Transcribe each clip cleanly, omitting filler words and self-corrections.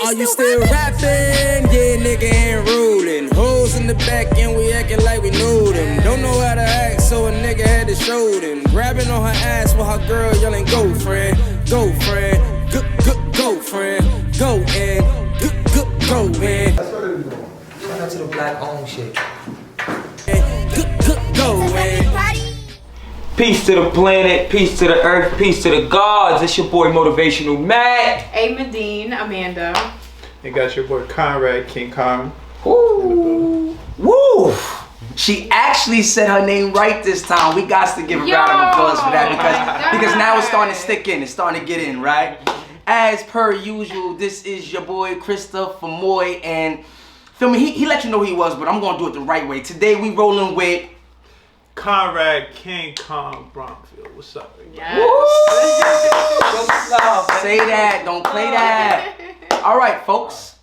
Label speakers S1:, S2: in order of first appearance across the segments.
S1: Are you still rapping? Yeah, nigga ain't ruling. Hoes in the back and we acting like we know them. Don't know how to act, so a nigga had to show them. Grabbing on her ass while her girl yelling, go friend, go friend, go friend, go in, go in.
S2: Shout out to the black owned shit.
S1: Go in.
S3: Peace to the planet, peace to the earth, peace to the gods. It's your boy Motivational Matt.
S4: A. Medine, Amanda.
S5: You got your boy Conrad, King Carmen.
S2: Woo! Woo! She actually said her name right this time. We got to give a round of applause for that because now it's starting to stick in. It's starting to get in, right? As per usual, this is your boy Christopher Moy, and feel me, he let you know who he was, but I'm gonna do it the right way. Today we rolling with
S5: Conrad, King Kong, Bronfield. What's up, everybody?
S4: Yes.
S2: Say that, don't play that. All right, folks,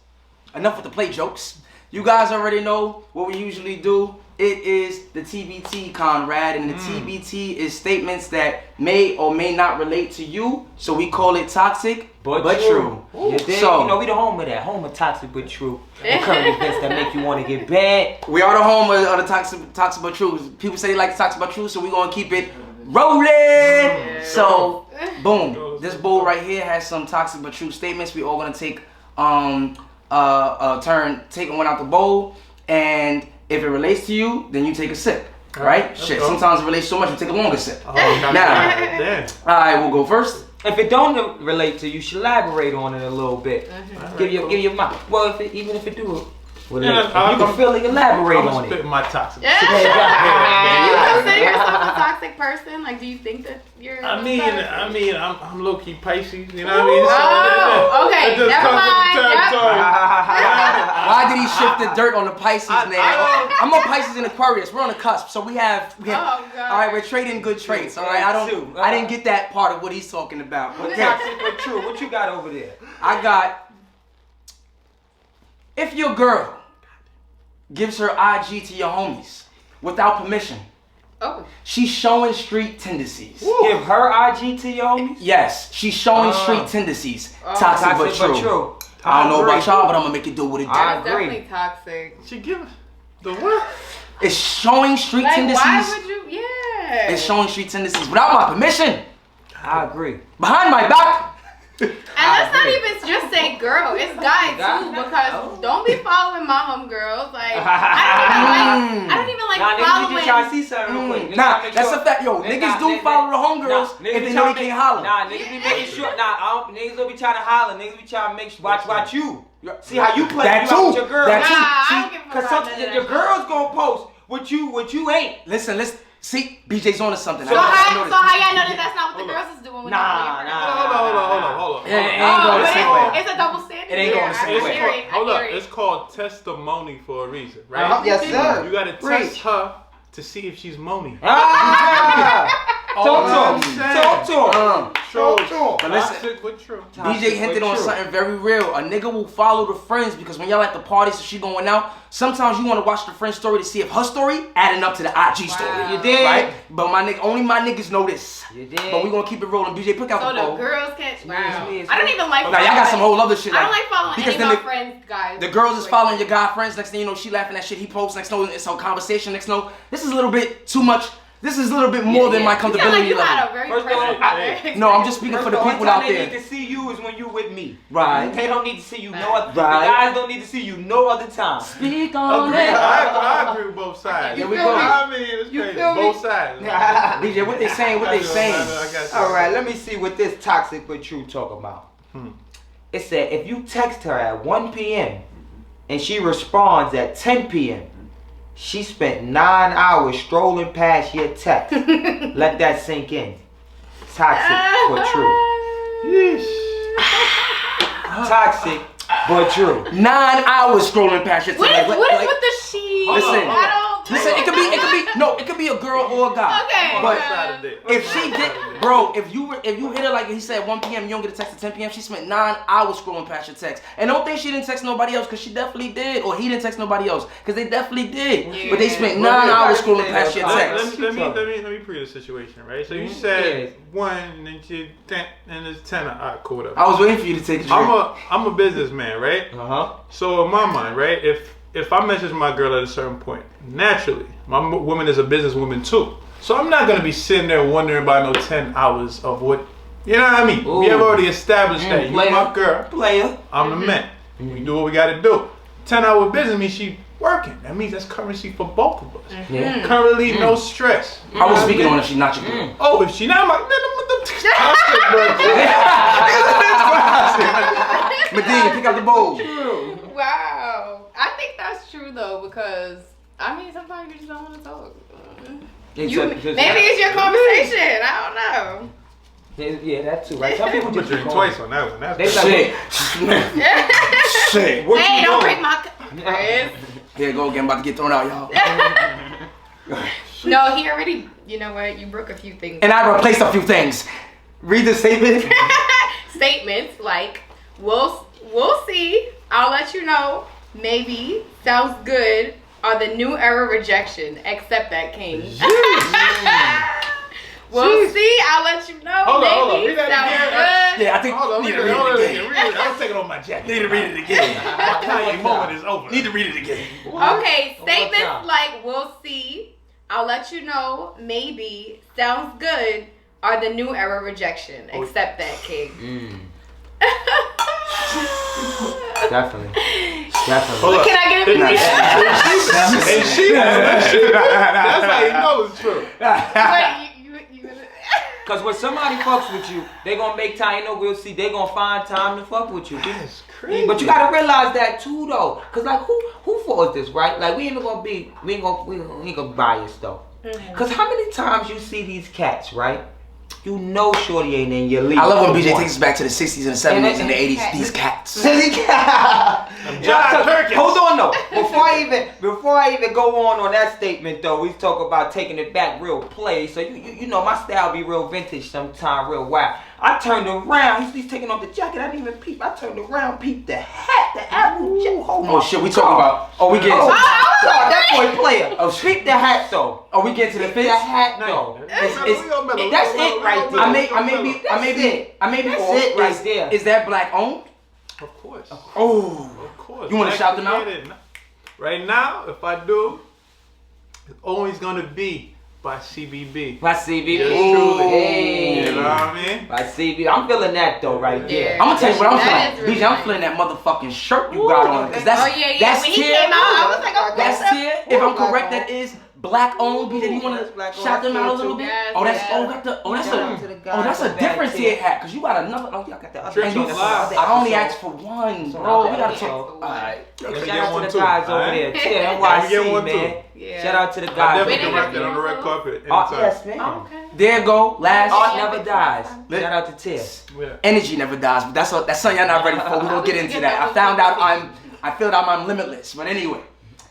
S2: enough with the play jokes. You guys already know what we usually do. It is the TBT, Conrad, and the TBT is statements that may or may not relate to you, so we call it toxic but true.
S3: You dig? So, you know, we the home of that. Home of toxic but true. The current events that make you want to get bad.
S2: We are the home of the toxic but true. People say they like toxic but true, so we're going to keep it rolling. Yeah. So, boom. This bowl right here has some toxic but true statements. We all going to take turn taking one out the bowl, and if it relates to you, then you take a sip, right? Shit, sometimes it relates so much, you take a longer sip. Now, alright, we'll go first.
S3: If it don't relate to you, should elaborate on it a little bit. Give your mind. Well, even if it do, you can feel like elaborate on it.
S5: I'm spitting my toxic.
S4: Do you consider yourself a toxic person? Like, do you think that you're?
S5: I'm low key Pisces. You know what I
S4: Oh,
S5: mean?
S4: okay. Never mind.
S2: Why did he shift the dirt on the Pisces name? I'm on Pisces and Aquarius. We're on the cusp, so we have.
S4: Oh God.
S2: All right, we're trading good traits. All right, I didn't get that part of what he's talking about. Okay.
S3: Toxic but true. What you got over there?
S2: I got. If your girl gives her IG to your homies without permission, she's showing street tendencies.
S3: Give her IG to your homies?
S2: Yes, she's showing street tendencies. Toxic but true. I don't know about y'all, but I'm gonna make it do what it do.
S4: I agree. Definitely toxic.
S5: She give the what?
S2: It's showing street tendencies.
S4: Why would you? Yeah.
S2: It's showing street tendencies without my permission.
S3: I agree.
S2: Behind my back.
S4: And let's not even just say girl, it's guy too, because don't be following my homegirls. Like I don't even like following.
S3: Niggas be trying to see something real quick.
S2: That's a fact. Yo, niggas do follow the homegirls if they know they can't holler.
S3: Niggas be making sure. Niggas don't be trying to holler. Niggas be trying to make sure. Watch you. See how you play
S2: that
S3: you
S2: too.
S3: With your girl.
S2: That too.
S4: I don't give a fuck about
S3: Cause your girl's gonna post what you ain't.
S2: Listen. See, BJ's on to something.
S4: So how y'all know that that's not what the girls is doing?
S5: Hold on.
S2: It ain't going the same way.
S4: It's a double standard.
S2: It ain't going the same way.
S5: Hold up. It's called testimony for a reason, right?
S2: Yes, sir.
S5: You gotta test her to see if she's moaning.
S3: Talk to him.
S2: But listen, BJ hinted on something very real. A nigga will follow the friends because when y'all at the party, so she going out, sometimes you want to watch the friend's story to see if her story adding up to the IG story.
S3: You did.
S2: Right? But only my niggas know this.
S3: You did.
S2: But we gonna keep it rolling. BJ, pick out the
S4: So
S2: poll.
S4: the girls can't. Wow. I don't even like.
S2: Now y'all got some whole other shit.
S4: I don't like following
S2: because
S4: any of my friends, guys.
S2: The girls is following your guy friends. Next thing you know, she laughing at shit he posts. Next thing you know, it's some conversation. Next thing you know, this is a little bit too much. This is a little bit more than my comfortability
S4: you
S2: level.
S4: got a very
S2: No, I'm just speaking for the people out there.
S3: They need to see you is when you with me.
S2: Right.
S3: They don't need to see you no other. The guys don't need to see you no other time.
S2: Speak on it.
S5: I agree with both sides.
S2: Here we go.
S5: I mean, it's crazy. Both sides.
S2: DJ, what they saying?
S3: All right, let me see what this toxic but true talk about. It said if you text her at 1 p.m. and she responds at 10 p.m. She spent 9 hours strolling past your text. Let that sink in. Toxic but true. Toxic but true.
S2: 9 hours scrolling past your text.
S4: What is with the she?
S2: Listen. Listen, it could be a girl or a guy.
S4: Okay.
S2: But
S5: Saturday.
S2: if she did, bro, if you hit her like he said 1 p.m. you don't get a text at 10 p.m. She spent 9 hours scrolling past your text. And don't think she didn't text nobody else because she definitely did, or he didn't text nobody else because they definitely did.
S4: Yeah.
S2: But they spent 9 hours scrolling past your text.
S5: Let me pre the situation, right? So you said 1 and then you 10 and it's 10. Alright, cool. Whatever.
S2: I was waiting for you to take a drink.
S5: I'm a businessman, right? So in my mind, right, if I message my girl at a certain point, naturally, my woman is a businesswoman too. So I'm not gonna be sitting there wondering about no 10 hours of what, you know what I mean?
S3: Ooh.
S5: We have already established that. You're my girl.
S3: Player.
S5: I'm the man. We do what we gotta do. 10-hour business means she working. That means that's currency for both of us.
S3: Yeah.
S5: Currently, no stress.
S2: I was speaking on if she not your girl.
S5: Oh, if she not my,
S2: Medina, pick up the bowl.
S4: Wow. I think that's true though, because I mean sometimes you just don't want to talk. Maybe it's your conversation. I don't know.
S3: Yeah, that too, right? Some people
S5: I'm
S3: just
S5: drink twice on that one. That's
S3: They like,
S2: Shit.
S5: What
S4: Hey,
S5: you
S4: don't
S5: doing?
S4: break my. Chris.
S2: Here you go again, about to get thrown out, y'all.
S4: No, he already. You know what? You broke a few things.
S2: And I replaced a few things. Read the statement.
S4: Statements like we'll see. I'll let you know. Maybe sounds good. Are the new era rejection? Accept that, King. We'll see. I'll let you know.
S5: Hold on.
S4: Maybe
S5: Read that
S4: sounds
S5: again.
S4: good.
S2: Yeah, I think
S5: Hold on,
S2: need
S5: read
S2: to
S5: it
S2: read it
S5: again.
S2: again.
S5: I was taking off my jacket.
S2: Need to read it again.
S5: Kanye moment is over.
S2: Need to read it again.
S4: Okay,
S3: One more
S4: statements
S3: time.
S4: like we'll see. I'll let you know. Maybe sounds good. Are the new era rejection? Accept that, King.
S3: Definitely.
S5: Hold up.
S4: Can I get a
S5: And she, that's how you know it's true.
S4: Wait, you
S3: Cause when somebody fucks with you, they gonna make time. You know, we'll see. They gonna find time to fuck with you.
S5: That's crazy.
S3: But you gotta realize that too, though. Cause like, who for this, right? Like, we ain't gonna buy your stuff. Cause how many times you see these cats, right? You know, shorty ain't in your league.
S2: I love when BJ takes us back to the 60s and the 70s and the 80s. These cats.
S5: John Perkins.
S3: Hold on though. Before I even go on that statement though, we talk about taking it back real play. So you know my style be real vintage sometime, real wild. I turned around. He's taking off the jacket. I didn't even peep. I turned around, peeped the hat, the apple jacket.
S2: Oh shit, we talking about. Oh, we get.
S3: That boy player. Oh, peep the hat though.
S2: Oh, we get to the
S3: Peep
S2: fits.
S3: the hat though.
S2: That's
S3: it right there.
S2: I may be
S3: That's
S2: off.
S3: it right there.
S2: Is that black owned?
S5: Of course.
S2: Oh.
S5: Of course.
S2: You want to shout them out?
S5: Right now, if I do, it's always gonna be by CBB.
S3: By CB.
S5: Yes, truly.
S3: Hey.
S5: You know what I mean?
S3: By CB. I'm feeling that though right there.
S4: Yeah.
S2: I'm gonna tell you what I'm
S4: That
S2: feeling.
S4: is really
S2: BJ, I'm
S4: nice.
S2: feeling that motherfucking shirt you got on. Cause that's
S4: Oh yeah.
S2: that's
S4: When he
S2: tier.
S4: came out, I was like, oh,
S2: That's tier. If I'm
S3: Black
S2: correct,
S3: owned.
S2: that is black owned. BJ, do you want
S3: That's
S2: to
S3: black owned.
S2: shout them out a
S3: That's
S2: little
S3: tier
S2: bit?
S4: too.
S2: Oh, that's
S4: Yes,
S2: oh,
S4: yes.
S2: got the oh, that's
S3: Shout out to the
S2: a
S3: guys
S2: oh, that's a
S3: back
S2: different
S3: tier.
S2: tier hat. Cause you got another. Oh, y'all got the other.
S5: Trick
S2: And you,
S5: on fly.
S2: I only asked for one, bro. We gotta
S3: Okay.
S2: talk. Alright.
S3: Shout
S5: get
S3: out
S5: one
S3: to the
S5: too,
S3: guys over
S5: alright?
S3: there. Tier
S5: Yeah, we get
S3: NYC,
S5: one
S3: man.
S5: too.
S4: Yeah.
S3: Shout out to the
S5: I
S3: guys.
S5: definitely
S4: Wait,
S5: correct
S4: they
S5: that on the red carpet
S3: Oh,
S5: anytime.
S3: yes, man.
S4: Oh, okay.
S2: There go. Last.
S3: Art never dies. Shout out to Tier.
S5: Yeah.
S2: Energy never dies, but that's something y'all not ready for. We don't get into that. I filled out I'm limitless. But anyway,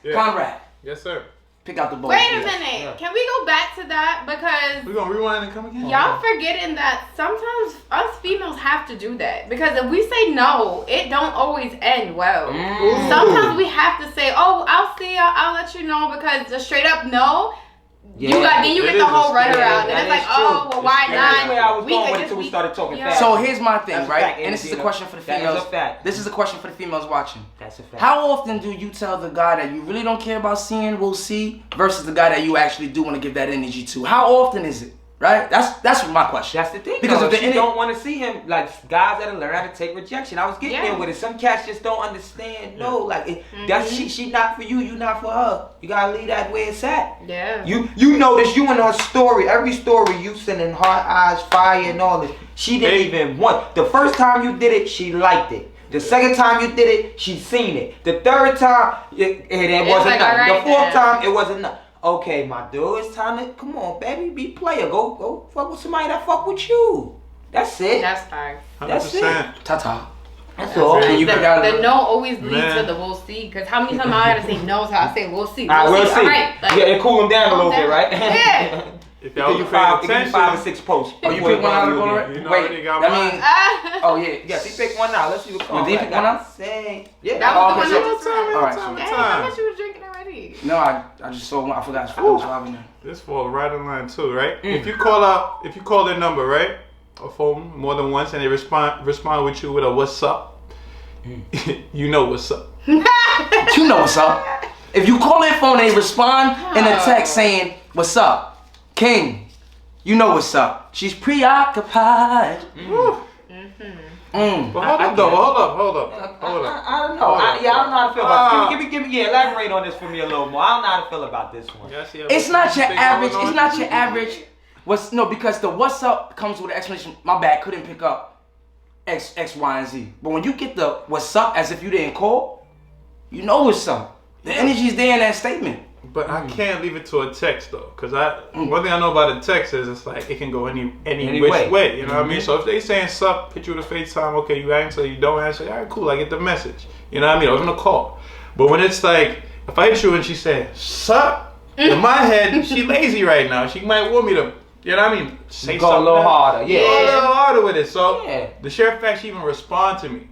S5: Yeah.
S2: Conrad,
S5: Yes, sir.
S2: pick out the bowl.
S4: Wait a minute. Can we go back to that because
S5: We gonna rewind and come again?
S4: y'all forgetting that sometimes us females have to do that because if we say no, it don't always end well. Sometimes we have to say, "Oh, I'll see. I'll let you know," because the straight up no, you get
S5: It
S4: the
S5: is
S4: whole
S5: a-
S4: runaround,
S3: yeah,
S4: and
S3: that
S4: it's like,
S3: is
S4: "Oh,
S3: true.
S4: well, why
S3: That's where I
S4: not?"
S3: was going
S4: could
S3: with it
S4: just
S3: till we
S4: be-
S3: started talking
S4: yeah.
S3: fast.
S2: So here's my thing,
S3: That's a
S2: right?
S3: fact,
S2: And this is a
S3: Angela.
S2: question for the
S3: That is
S2: females.
S3: a fact.
S2: This is a question for the females watching.
S3: That's a fact.
S2: How often do you tell the guy that you really don't care about seeing, we'll see, versus the guy that you actually do want to give that energy to? How often is it? Right? That's my question.
S3: That's the thing.
S2: Because
S3: Because
S2: if the
S3: if you don't want to see him, like guys that learn how to take rejection. I was getting
S4: Yeah.
S3: there with it. Some cats just don't understand. No, like that's she not for you. You not for her. You gotta leave that where it's at.
S4: Yeah.
S3: You notice you in her story. Every story you sending heart eyes, fire, and all this. She didn't even want. The first time you did it, she liked it. The second time you did it, she seen it. The third time, it wasn't
S4: like,
S3: nothing.
S4: alright
S3: The fourth
S4: then.
S3: time, it wasn't nothing. Okay, my dude, it's time to come on, baby, be player. Go fuck with somebody that fuck with you. That's it.
S4: That's fine.
S3: That's it.
S5: 100%.
S2: Ta-ta.
S3: That's all.
S2: And you got
S4: The no always leads
S5: Man.
S4: to the we'll see. Because how many times I gotta say no, so I say we'll see.
S3: All right, we'll see.
S4: All right. Like,
S3: Yeah, it cool them down a little bit, right?
S4: Yeah.
S5: If
S3: Give
S5: y'all
S3: you
S5: was
S3: five,
S5: paying
S3: give you 5 or
S5: attention,
S3: 6 posts.
S2: Oh, you pick one out of the corner?
S5: You know
S2: Wait,
S5: they got
S2: that
S5: mine.
S2: mean,
S4: Ah.
S2: oh yeah,
S3: Yes, he picked one out. Let's see what comes.
S2: Did he pick one out?
S3: Say, yeah.
S4: That was
S2: okay,
S4: the one
S2: so-
S4: that was
S2: all right,
S5: time,
S4: Dang, how much you was drinking already?
S2: No, I just saw one. I forgot. I was robbing them.
S5: This falls right in line too, right? If you call their number, right, or phone more than once, and they respond with you with a "What's up," you know what's up.
S2: You know what's up. If you call their phone and they respond in a text saying, "What's up, King?" You know what's up. She's preoccupied.
S5: But hold up, though. Hold up.
S3: I don't know. I don't know how to feel about this. Give me, elaborate on this for me a little more. I don't know how to feel about this one.
S2: It's not your average. It's not your average. Because the "What's up" comes with an explanation. My bad, couldn't pick up X, Y, and Z. But when you get the "What's up" as if you didn't call, you know what's up. The energy's there in that statement.
S5: But I can't leave it to a text though, because one thing I know about a text is it's like it can go any which way. You know what I mean? So if they saying sup, hit you with a FaceTime, okay, you answer, you don't answer, all right, cool, I get the message. You know what I mean? I was gonna call. But when it's like, if I hit you and she said sup, in my head, she lazy right now. She might want me to, you know what I mean? Say
S3: Go a
S5: something
S3: little
S5: else.
S3: harder. Yeah.
S5: Go a little harder with it. So
S3: Yeah.
S5: the sheer fact she even respond to me,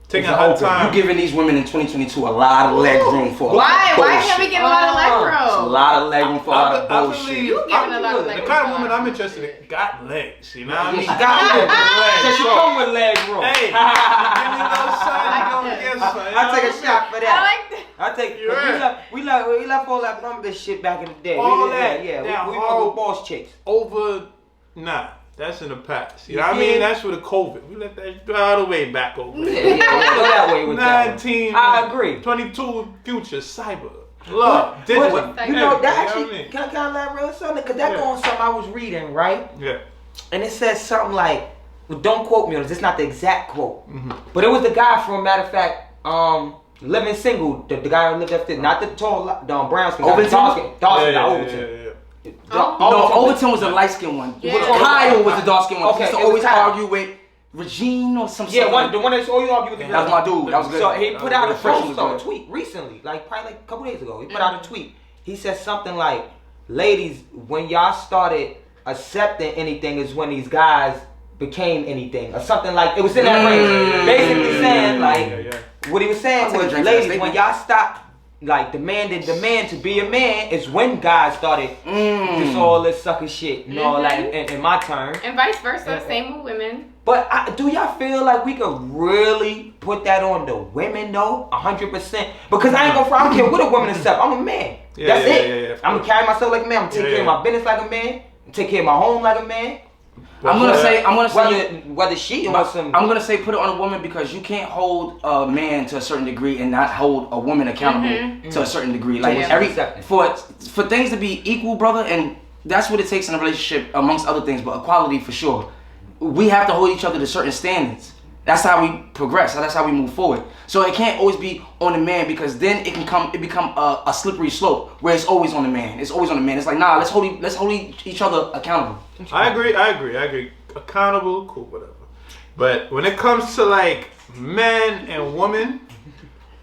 S5: taking
S2: It's
S5: her
S2: open.
S5: time.
S2: You giving these women in 2022 a lot of leg room for a lot
S4: Why?
S2: of
S4: Why
S2: bullshit.
S4: can't we get a lot of leg
S2: A
S4: room?
S2: lot of leg room for a lot of bullshit.
S4: You giving a lot of leg
S5: the
S4: room.
S5: kind of woman I'm interested in got legs. You know what I mean?
S3: She got legs. So she come with leg room.
S5: Hey, give me no son, you don't get son.
S3: I'll take a shot for
S4: I
S3: that.
S4: like that.
S3: I take.
S5: You heard?
S3: We left all that bump this shit back in the day.
S5: All that.
S3: Yeah.
S5: That
S3: We
S5: whole-
S3: fuck with boss chicks.
S5: Nah, that's in the past. You know
S3: You
S5: what I mean?
S3: did?
S5: That's for the COVID. We let that all the way back over
S3: Yeah,
S5: there.
S3: go that way with that one.
S5: 19.
S3: I agree.
S5: 22 future cyber. Love. Digital.
S3: But, you know, that
S5: everything, you know what I
S3: actually,
S5: mean?
S3: can I elaborate on something? Because that
S5: Yeah.
S3: go on something I was reading, right?
S5: Yeah.
S3: And it says something like, well, don't quote me on this, it's not the exact quote. But it was the guy from, matter of fact, Living Single, the guy who lived up there, not the tall, brown skin,
S2: Overton?
S3: Overton.
S2: No, Overton was the light skinned one.
S4: Yeah.
S2: Kyle was the dark skinned one.
S3: Okay,
S2: He used to
S3: it was
S2: always
S3: Kyle.
S2: argue with Regine or some
S3: Yeah,
S2: something.
S3: the one that you argue with.
S2: That was my dude. That was good.
S3: So he put out a
S2: Refreshing
S3: post
S2: was
S3: or a
S2: good.
S3: tweet recently, like probably like a couple days ago. He put out a tweet. He said something like, "Ladies, when y'all started accepting anything is when these guys became anything," or something like it was in that range. Basically saying like what he was saying
S2: I'll take a
S3: was,
S2: drink for that
S3: ladies, when
S2: statement.
S3: y'all stopped like demanding the man to be a man is when guys started this all this sucker shit and all that in my turn.
S4: And vice versa, same with women.
S3: But do y'all feel like we could really put that on the women though, 100%? Because I ain't gonna front. I don't care what a woman accept. I'm a man.
S5: Yeah,
S3: That's
S5: yeah,
S3: it.
S5: yeah, yeah, of
S3: I'm gonna
S5: course.
S3: carry myself like a man. I'm gonna take
S5: Yeah,
S3: care of
S5: yeah.
S3: my business like a man. Take care of my home like a man.
S2: I'm gonna say,
S3: Whether she or
S2: but
S3: some.
S2: I'm gonna say put it on a woman because you can't hold a man to a certain degree and not hold a woman accountable to a certain degree. Like
S3: Yeah.
S2: for things to be equal, brother, and that's what it takes in a relationship amongst other things, but equality for sure. We have to hold each other to certain standards. That's how we progress. That's how we move forward. So it can't always be on the man because then it become a slippery slope where it's always on the man. It's always on the man. It's like nah, let's hold each other accountable.
S5: I agree. Accountable, cool, whatever. But when it comes to like men and women,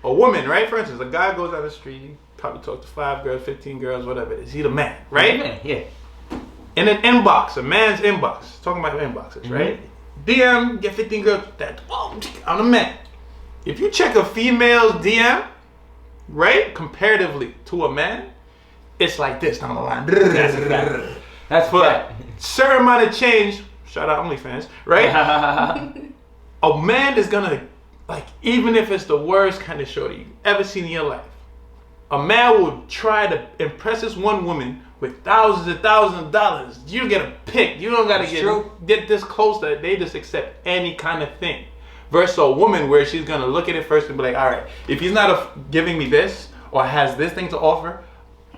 S5: a woman, right? For instance, a guy goes down the street, he probably talk to 5 girls, 15 girls, whatever it is. He the man, right?
S3: Yeah.
S5: In an inbox, a man's inbox, talking about inboxes, right? DM, get 15 girls, I'm the man. If you check a female's DM, right, comparatively to a man, it's like this down the line.
S3: That's
S5: But certain amount of change, shout out OnlyFans, right? A man is gonna, like, even if it's the worst kind of shorty you ever seen in your life, a man will try to impress this one woman with thousands and thousands of dollars. You get a pick. You don't gotta get this close that they just accept any kind of thing. Versus a woman where she's gonna look at it first and be like, all right, if he's not giving me this or has this thing to offer,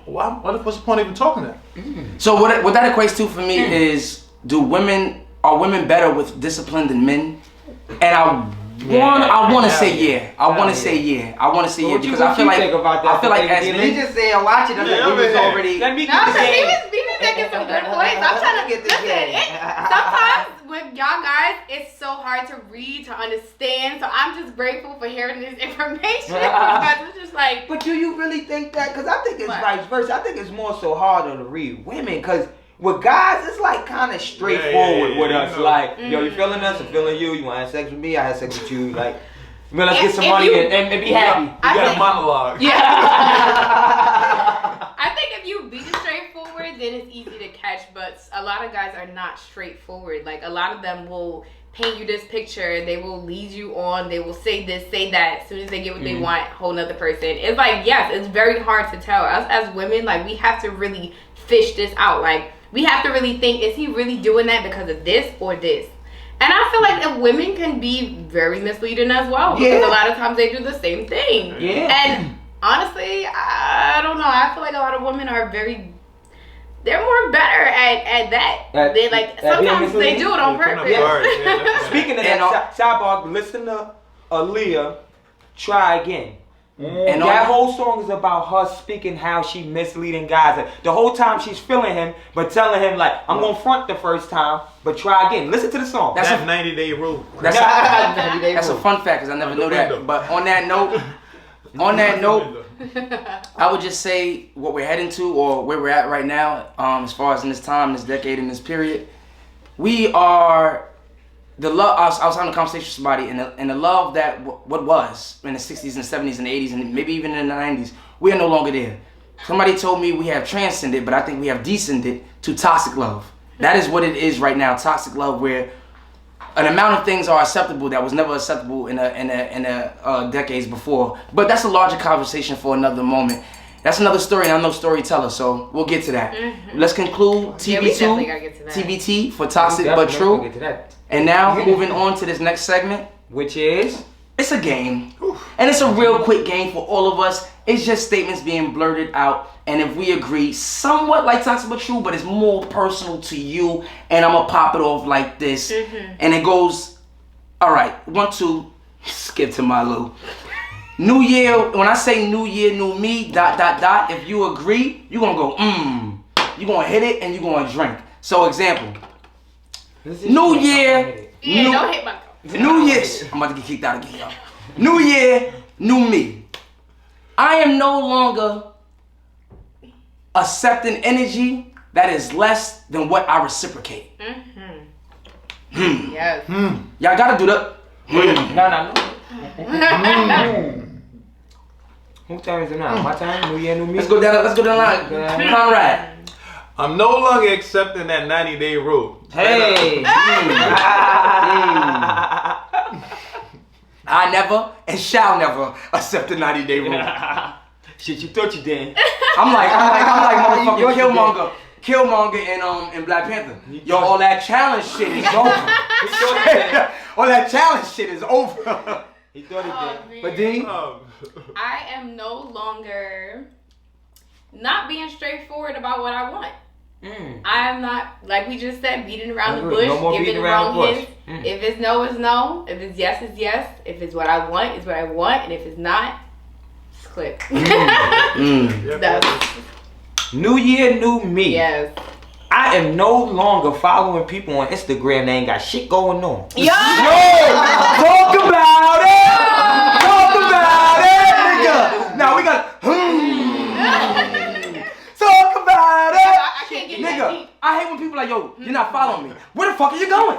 S5: what's the point of even talking to him?
S2: So what that equates to for me is are women better with discipline than men? And I want to say yeah. I want to say yeah because I feel like
S3: He just said watch it.
S5: Yeah,
S3: We was
S5: yeah.
S3: already.
S4: No, because he was making some good points. I'm trying to
S3: Get this
S4: listen.
S3: game.
S4: Sometimes with y'all guys, it's so hard to read, to understand. So I'm just grateful for hearing this information because it's just like.
S3: But do you really think that? Because I think it's
S4: What?
S3: vice versa. I think it's more so harder to read women because with guys, it's like kind of straightforward with us.
S5: You know.
S3: Like, yo, you feeling us? I'm feeling you. You want to have sex with me? I have sex with you. Like, well, let's
S4: If-
S3: get some
S4: if
S3: money
S4: you-
S3: and be happy.
S5: You got a monologue.
S4: I think if you be straightforward, then it's easy to catch. But a lot of guys are not straightforward. Like a lot of them will paint you this picture. They will lead you on. They will say this, say that. As soon as they get what they want, whole nother person. It's like, yes, it's very hard to tell. Us as women, like we have to really fish this out. Like we have to really think, is he really doing that because of this or this? And I feel like the women can be very misleading as well because a lot of times they do the same thing.
S3: Yeah.
S4: And honestly, I don't know. I feel like a lot of women are they're more better at that. They like sometimes they do it on purpose.
S3: Speaking of that, sidebar, listen to Aaliyah, Try Again. And that whole song is about her speaking how she misleading guys. The whole time she's feeling him, but telling him like, I'm gonna front the first time, but try again. Listen to the song.
S5: That's a 90-day rule.
S2: That's a fun fact because I never know that. But on that note, I would just say what we're heading to or where we're at right now, as far as in this time, this decade, in this period, we are the love. I was having a conversation with somebody, and the love that what was in the 60s and 70s and 80s and maybe even in the 90s, we are no longer there. Somebody told me we have transcended, but I think we have descended to toxic love. That is what it is right now, toxic love, where an amount of things are acceptable that was never acceptable in a decades before. But that's a larger conversation for another moment. That's another story, and I'm no storyteller, so we'll get to that. Let's conclude TBT for Toxic But True. And now, moving on to this next segment,
S3: which is?
S2: It's a game. And it's a real quick game for all of us. It's just statements being blurted out. And if we agree, somewhat like Toxic But True, but it's more personal to you. And I'm going to pop it off like this. And it goes, all right, 1, 2, skip to my Lou. New year, when I say new year, new me, ... If you agree, you're going to go, You're going to hit it and you're going to drink. So example. New year.
S4: Don't hit my
S2: New Year. I'm about to get kicked out again, y'all. New year, new me. I am no longer accepting energy that is less than what I reciprocate.
S4: Yes.
S2: Y'all gotta do that.
S3: No. Who time is it now? My time? New year, new me?
S2: Let's go down the line. Conrad.
S5: I'm no longer accepting that 90-day rule.
S3: Hey!
S2: I never and shall never accept the 90-day rule.
S3: Shit, you thought you did.
S2: I'm like motherfucking Killmonger in Black Panther. Yo, all that challenge shit is over. All that challenge shit is over.
S3: He thought he did.
S2: But Dean?
S4: I am no longer not being straightforward about what I want. I am not, like we just said, beating around the bush, giving wrong hints. If it's no, it's no. If it's yes, it's yes. If it's what I want, it's what I want. And if it's not, it's click. That's
S3: New year, new me.
S4: yes.
S3: I am no longer following people on Instagram that ain't got shit going on.
S4: Yo!
S2: Talk about it! Talk about it, nigga! Now we got talk about it!
S4: I can't get that
S2: Nigga,
S4: deep.
S2: I hate when people like, yo, you're not following me. Where the fuck are you going?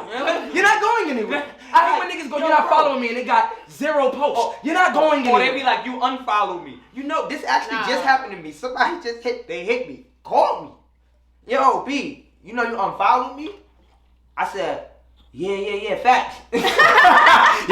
S2: You're not going anywhere. I hate when niggas go, you're not following me, and they got 0 posts. You're not going
S3: Or
S2: anywhere.
S3: they be like, you unfollow me. You know, this actually just happened to me. Somebody just hit me. Called me. Yo, B, you know you unfollowed me? I said, yeah, facts.
S2: Yeah.
S3: I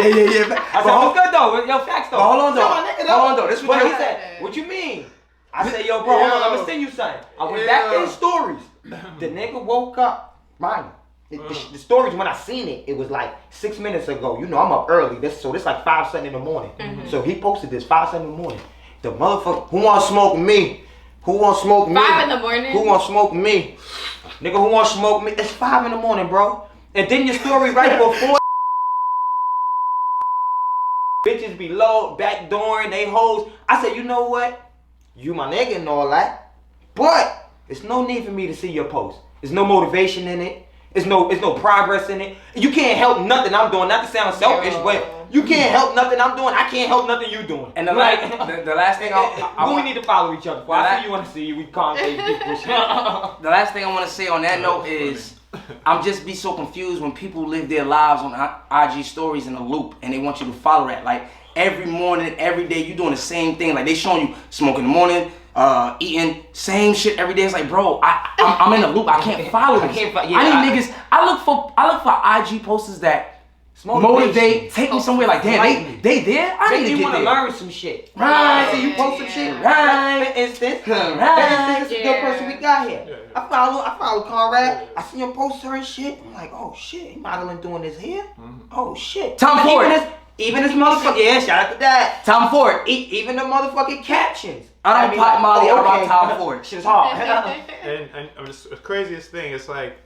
S3: said, what's good though? Yo, facts though.
S2: Hold on though. This is
S3: But
S2: what
S3: he said, what you mean? I said, yo, bro, hold on, I'm gonna send you something. I went back to his stories. The nigga woke up, mind you. The stories, when I seen it, it was like 6 minutes ago. You know, I'm up early. This like 5, 7 in the morning. So he posted this 5, 7 in the morning. The motherfucker, who wanna smoke me? Who wanna smoke me?
S4: 5 in the morning.
S3: Who wanna smoke me? Nigga, who wanna smoke me? It's 5 in the morning, bro. And then your story right before bitches be low, backdooring, they hoes. I said, you know what? You my nigga and all that. But there's no need for me to see your post. There's no motivation in it. It's no progress in it. You can't help nothing I'm doing. Not to sound selfish, but you can't help nothing I'm doing. I can't help nothing you doing.
S2: And the last thing
S3: we need to follow each other. I see you want to see you. We constantly
S2: the last thing I want to say on that note is I'm just be so confused when people live their lives on IG stories in a loop and they want you to follow that. Like every morning, every day, you doing the same thing. Like they showing you smoking in the morning, eating same shit every day. It's like, bro, I'm in a loop. I can't follow this. I need niggas. I look for IG posters that motivate, take me somewhere. Like damn, they there. I need to get there.
S3: You want to learn some shit.
S2: Right.
S3: See you post some shit.
S2: Right.
S3: For instance,
S2: Right.
S3: this is a good person we got here. I follow Conrad. I see him post certain shit. I'm like, oh shit, he modeling doing this here. Oh shit.
S2: Tom Ford.
S3: Even his motherfucking, yeah, shout out to that.
S2: Tom Ford.
S3: Even the motherfucking captions.
S2: I don't pop Molly out about Tom Ford.
S3: Shit's hard.
S5: And the craziest thing, it's like,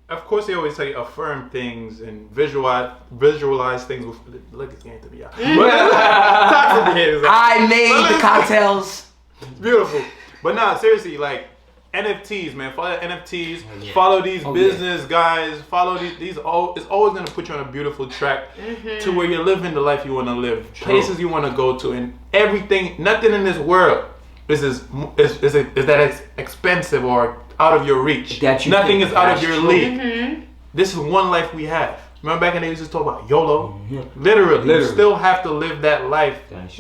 S5: of course they always say affirm things and visualize things with, look at Anthony out. Toxic behaviors.
S2: I made the cocktails.
S5: It's beautiful. But nah, seriously, like NFTs, man. Follow NFTs. Follow these business guys. Follow these. It's always gonna put you on a beautiful track to where you're living the life you want to live, places you want to go to, and everything. Nothing in this world is that expensive or out of your reach. Nothing is out of your league. This is one life we have. Remember back in the day, we used to talk about YOLO? Literally. You still have to live that life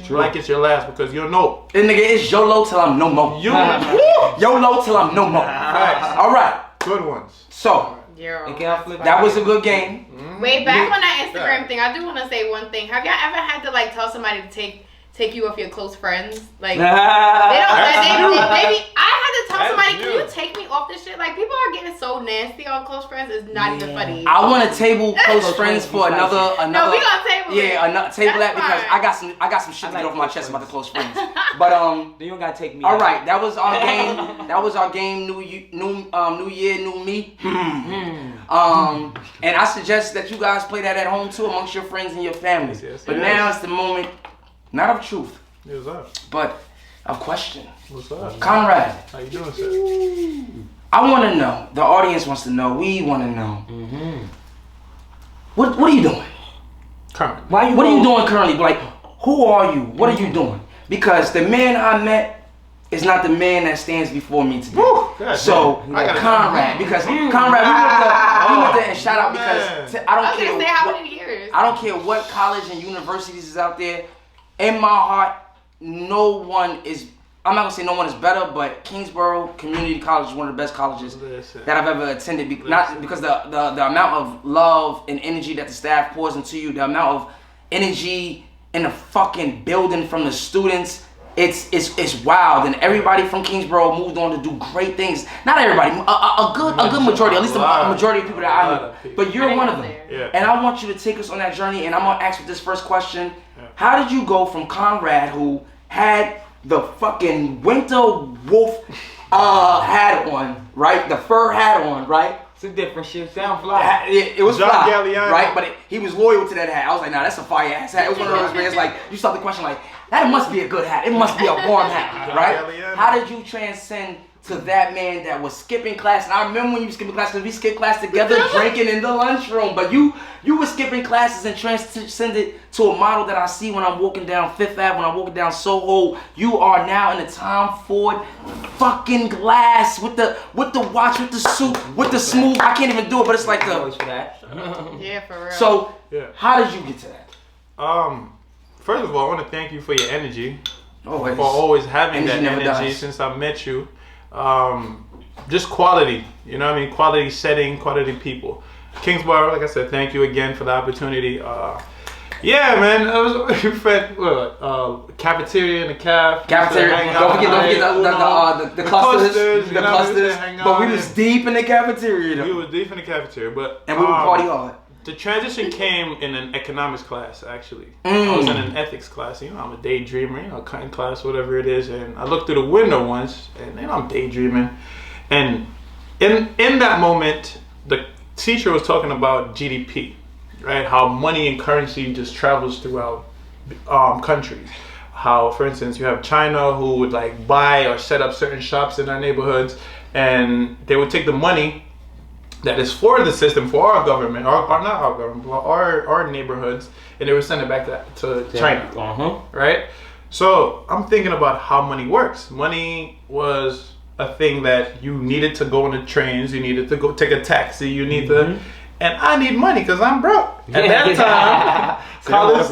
S5: like it's your last because you know.
S2: And nigga, it's YOLO till I'm no more. YOLO till I'm no more. All right.
S5: Good ones.
S2: So, that was a good game.
S4: Wait, back on that Instagram thing, I do want to say one thing. Have y'all ever had to like tell somebody to take you off your close friends? Like, they don't. I had to tell somebody, can you take me off this shit? Like, people are getting so nasty on close friends. It's not even funny.
S2: I want to table close friends for another.
S4: No, we gonna table it.
S2: Yeah, table that because I got some shit to get off my chest about the close friends. But
S3: you don't gotta take me.
S2: All right, that was our game. That was our game. New year, new me. And I suggest that you guys play that at home too amongst your friends and your families. But now it's the moment. Not of truth, but of question.
S5: What's up?
S2: Conrad.
S5: How you doing, sir?
S2: I want to know. The audience wants to know. We want to know. What are you doing?
S5: Currently.
S2: What are you doing currently? Like, who are you? What are you doing? Because the man I met is not the man that stands before me today. So, Conrad, because Conrad, we went there and shout out because I don't care.
S4: How many years?
S2: I don't care what college and universities is out there. In my heart, no one is, I'm not gonna say no one is better, but Kingsborough Community College is one of the best colleges that I've ever attended. Not because the amount of love and energy that the staff pours into you, the amount of energy in the fucking building from the students, it's wild. And everybody from Kingsborough moved on to do great things. Not everybody, a good majority, at least a majority of people that I know. But you're one of them. And I want you to take us on that journey. And I'm gonna ask you this first question. How did you go from Conrad, who had the fucking winter wolf hat on, right? The fur hat on, right?
S3: It's a different shit. Sound fly.
S2: It was fly, right? But he was loyal to that hat. I was like, nah, that's a fire ass hat. It was one of those things like, you start the question like, that must be a good hat. It must be a warm hat, right? How did you transcend to that man that was skipping class? And I remember when you were skipping class, because we skipped class together, drinking in the lunchroom. But you were skipping classes and transcended to a model that I see when I'm walking down Fifth Ave, when I'm walking down Soho. You are now in the Tom Ford fucking glass with the watch, with the suit, with the smooth. I can't even do it, but it's like the.
S4: Yeah, for real.
S2: So, how did you get to that?
S5: First of all, I want to thank you for your energy.
S2: Always.
S5: For always having that energy
S2: dies.
S5: Since I met you. Just quality, you know what I mean? Quality setting, quality people. Kingsborough, like I said, thank you again for the opportunity. Yeah, man, I was cafeteria and the caf.
S2: Cafeteria. Don't forget the clusters. The clusters. But we was deep in the cafeteria though.
S5: We was deep in the cafeteria, but
S2: and we would party hard.
S5: The transition came in an economics class, actually. I was in an ethics class. You know, I'm a daydreamer, cutting class, whatever it is. And I looked through the window once, and I'm daydreaming. And in that moment, the teacher was talking about GDP, right? How money and currency just travels throughout countries. How, for instance, you have China who would like buy or set up certain shops in our neighborhoods, and they would take the money that is for the system, for our government, or not our government, but our neighborhoods, and they were sending it back to China, right? So I'm thinking about how money works. Money was a thing that you needed to go on the trains, you needed to go take a taxi, you need to, and I need money because I'm broke. At that time, college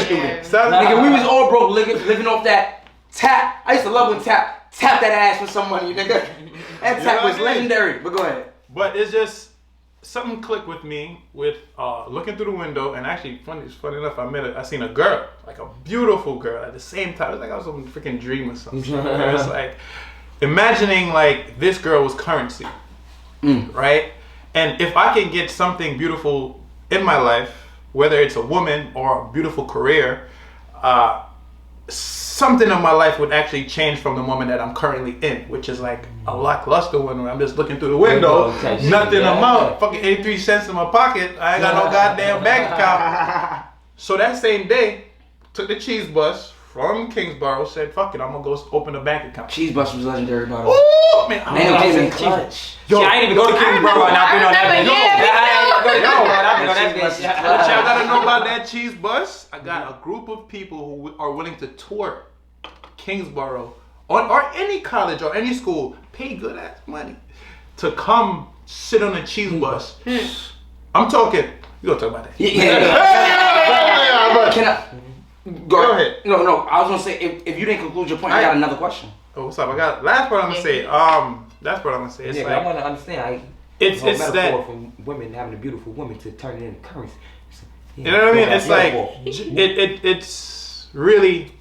S5: student.
S2: Nigga, we was all broke, living off that tap. I used to love when tap that ass for some money, nigga. That tap was legendary. But go ahead.
S5: But it's just something clicked with me with looking through the window, and actually, funny enough, I seen a girl, like a beautiful girl, at the same time. It was like I was some freaking dream or something. It's like imagining like this girl was currency, right? And if I can get something beautiful in my life, whether it's a woman or a beautiful career, something in my life would actually change from the moment that I'm currently in, which is like a lackluster one where I'm just looking through the window, nothing amount, fucking 83 cents in my pocket. I ain't got no goddamn bank account. So that same day, took the cheese bus from Kingsborough, said, fuck it, I'm gonna go open a bank account.
S2: Cheese bus was legendary, by the way.
S5: Ooh, man,
S2: I
S3: didn't even go to Kingsborough and I've been on that.
S5: What y'all gotta know about that cheese bus? I got a group of people who are willing to tour Kingsborough or any college or any school, pay good ass money to come sit on a cheese bus. I'm talking. You gonna talk about that?
S2: Can I? Go ahead. No. I was gonna say if you didn't conclude your point, I got another question.
S5: Oh, what's up? I got last part I'm gonna say. That's what I'm gonna say. It's like,
S3: I want to understand.
S5: It's that
S3: from women having a beautiful woman to turn it into currency.
S5: You know what I mean? It's like it's really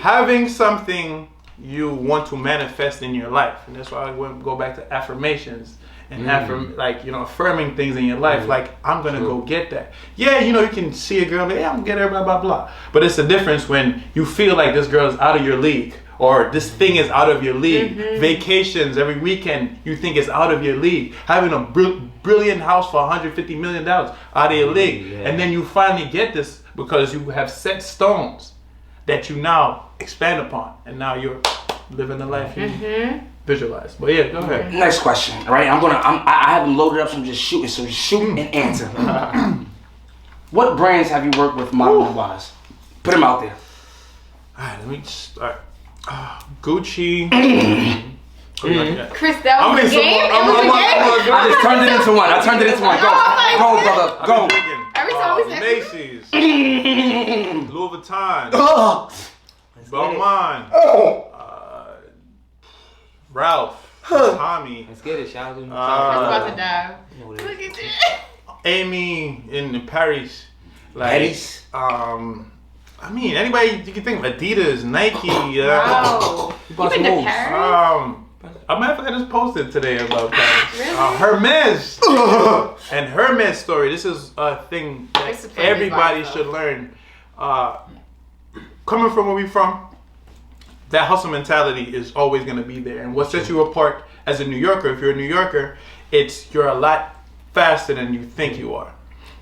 S5: having something you want to manifest in your life, and that's why I go back to affirmations and affirming things in your life. Like, I'm gonna go get that. Yeah, you can see a girl, I'm gonna get her, blah blah blah. But it's the difference when you feel like this girl is out of your league, or this thing is out of your league. Vacations every weekend, you think it's out of your league. Having a brilliant house for $150 million, out of your league. And then you finally get this because you have set stones that you now expand upon, and now you're living the life you visualize. But yeah, go ahead.
S2: Next question. All right, I haven't loaded up, so I'm just shooting. So just shoot and answer. What brands have you worked with modeling wise? Put them out there.
S5: All right, let me start. Gucci.
S4: Chris, that was a game.
S2: I just turned it into one. Go, brother. Go.
S4: Every time we say
S5: Louis Vuitton. Balmain. Ralph. Tommy.
S3: Let's get it, shout out to
S4: about to die. Look at that.
S5: Amy in Paris.
S2: Paris.
S5: I mean, anybody you can think of, Adidas, Nike.
S4: Wow. You been to Paris?
S5: A matter of fact, I just posted today about Paris.
S4: Really?
S5: Hermes. And Hermes story. This is a thing that everybody should learn. Coming from where we from, that hustle mentality is always going to be there. And what sets you apart as a New Yorker, if you're a New Yorker, you're a lot faster than you think you are.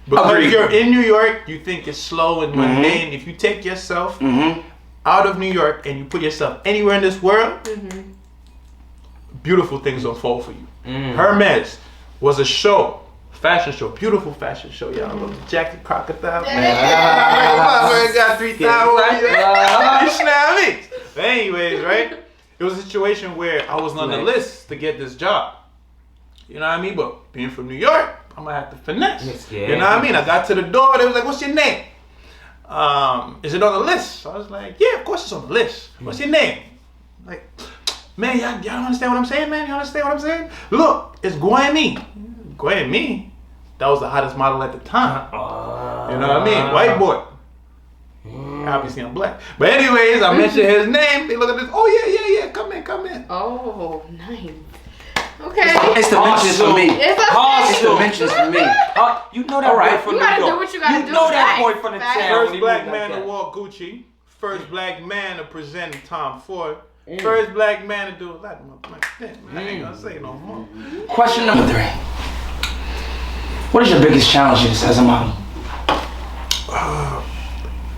S5: Because if you're in New York, you think it's slow and mundane. If you take yourself out of New York and you put yourself anywhere in this world, beautiful things unfold for you. Hermes was a show, fashion show, beautiful fashion show, y'all. Look, Jacket Crocodile, man. Got 3,000. But anyways, right? It was a situation where I was on the list to get this job. You know what I mean? But being from New York, I'm gonna have to finesse. You know what I mean? I got to the door, they was like, what's your name? Is it on the list? So I was like, yeah, of course it's on the list. What's your name? Like, man, y'all don't understand what I'm saying, man? You understand what I'm saying? Look, it's Guami. Guami? That was the hottest model at the time. You know what I mean? White boy. Obviously I'm black. But anyways, I mentioned his name. They look at this. Oh yeah. Come in.
S4: Oh, nice. Okay.
S2: It's the mentions for me.
S4: It's
S2: the mentions for me.
S3: You know that boy from New York.
S4: You gotta do what you gotta do.
S3: You know that boy from the town.
S5: First black man to walk Gucci. First black man to present Tom Ford. First black man to do a lot of my thing. I ain't gonna say no more.
S2: Question number 3. What is your biggest challenges as a model?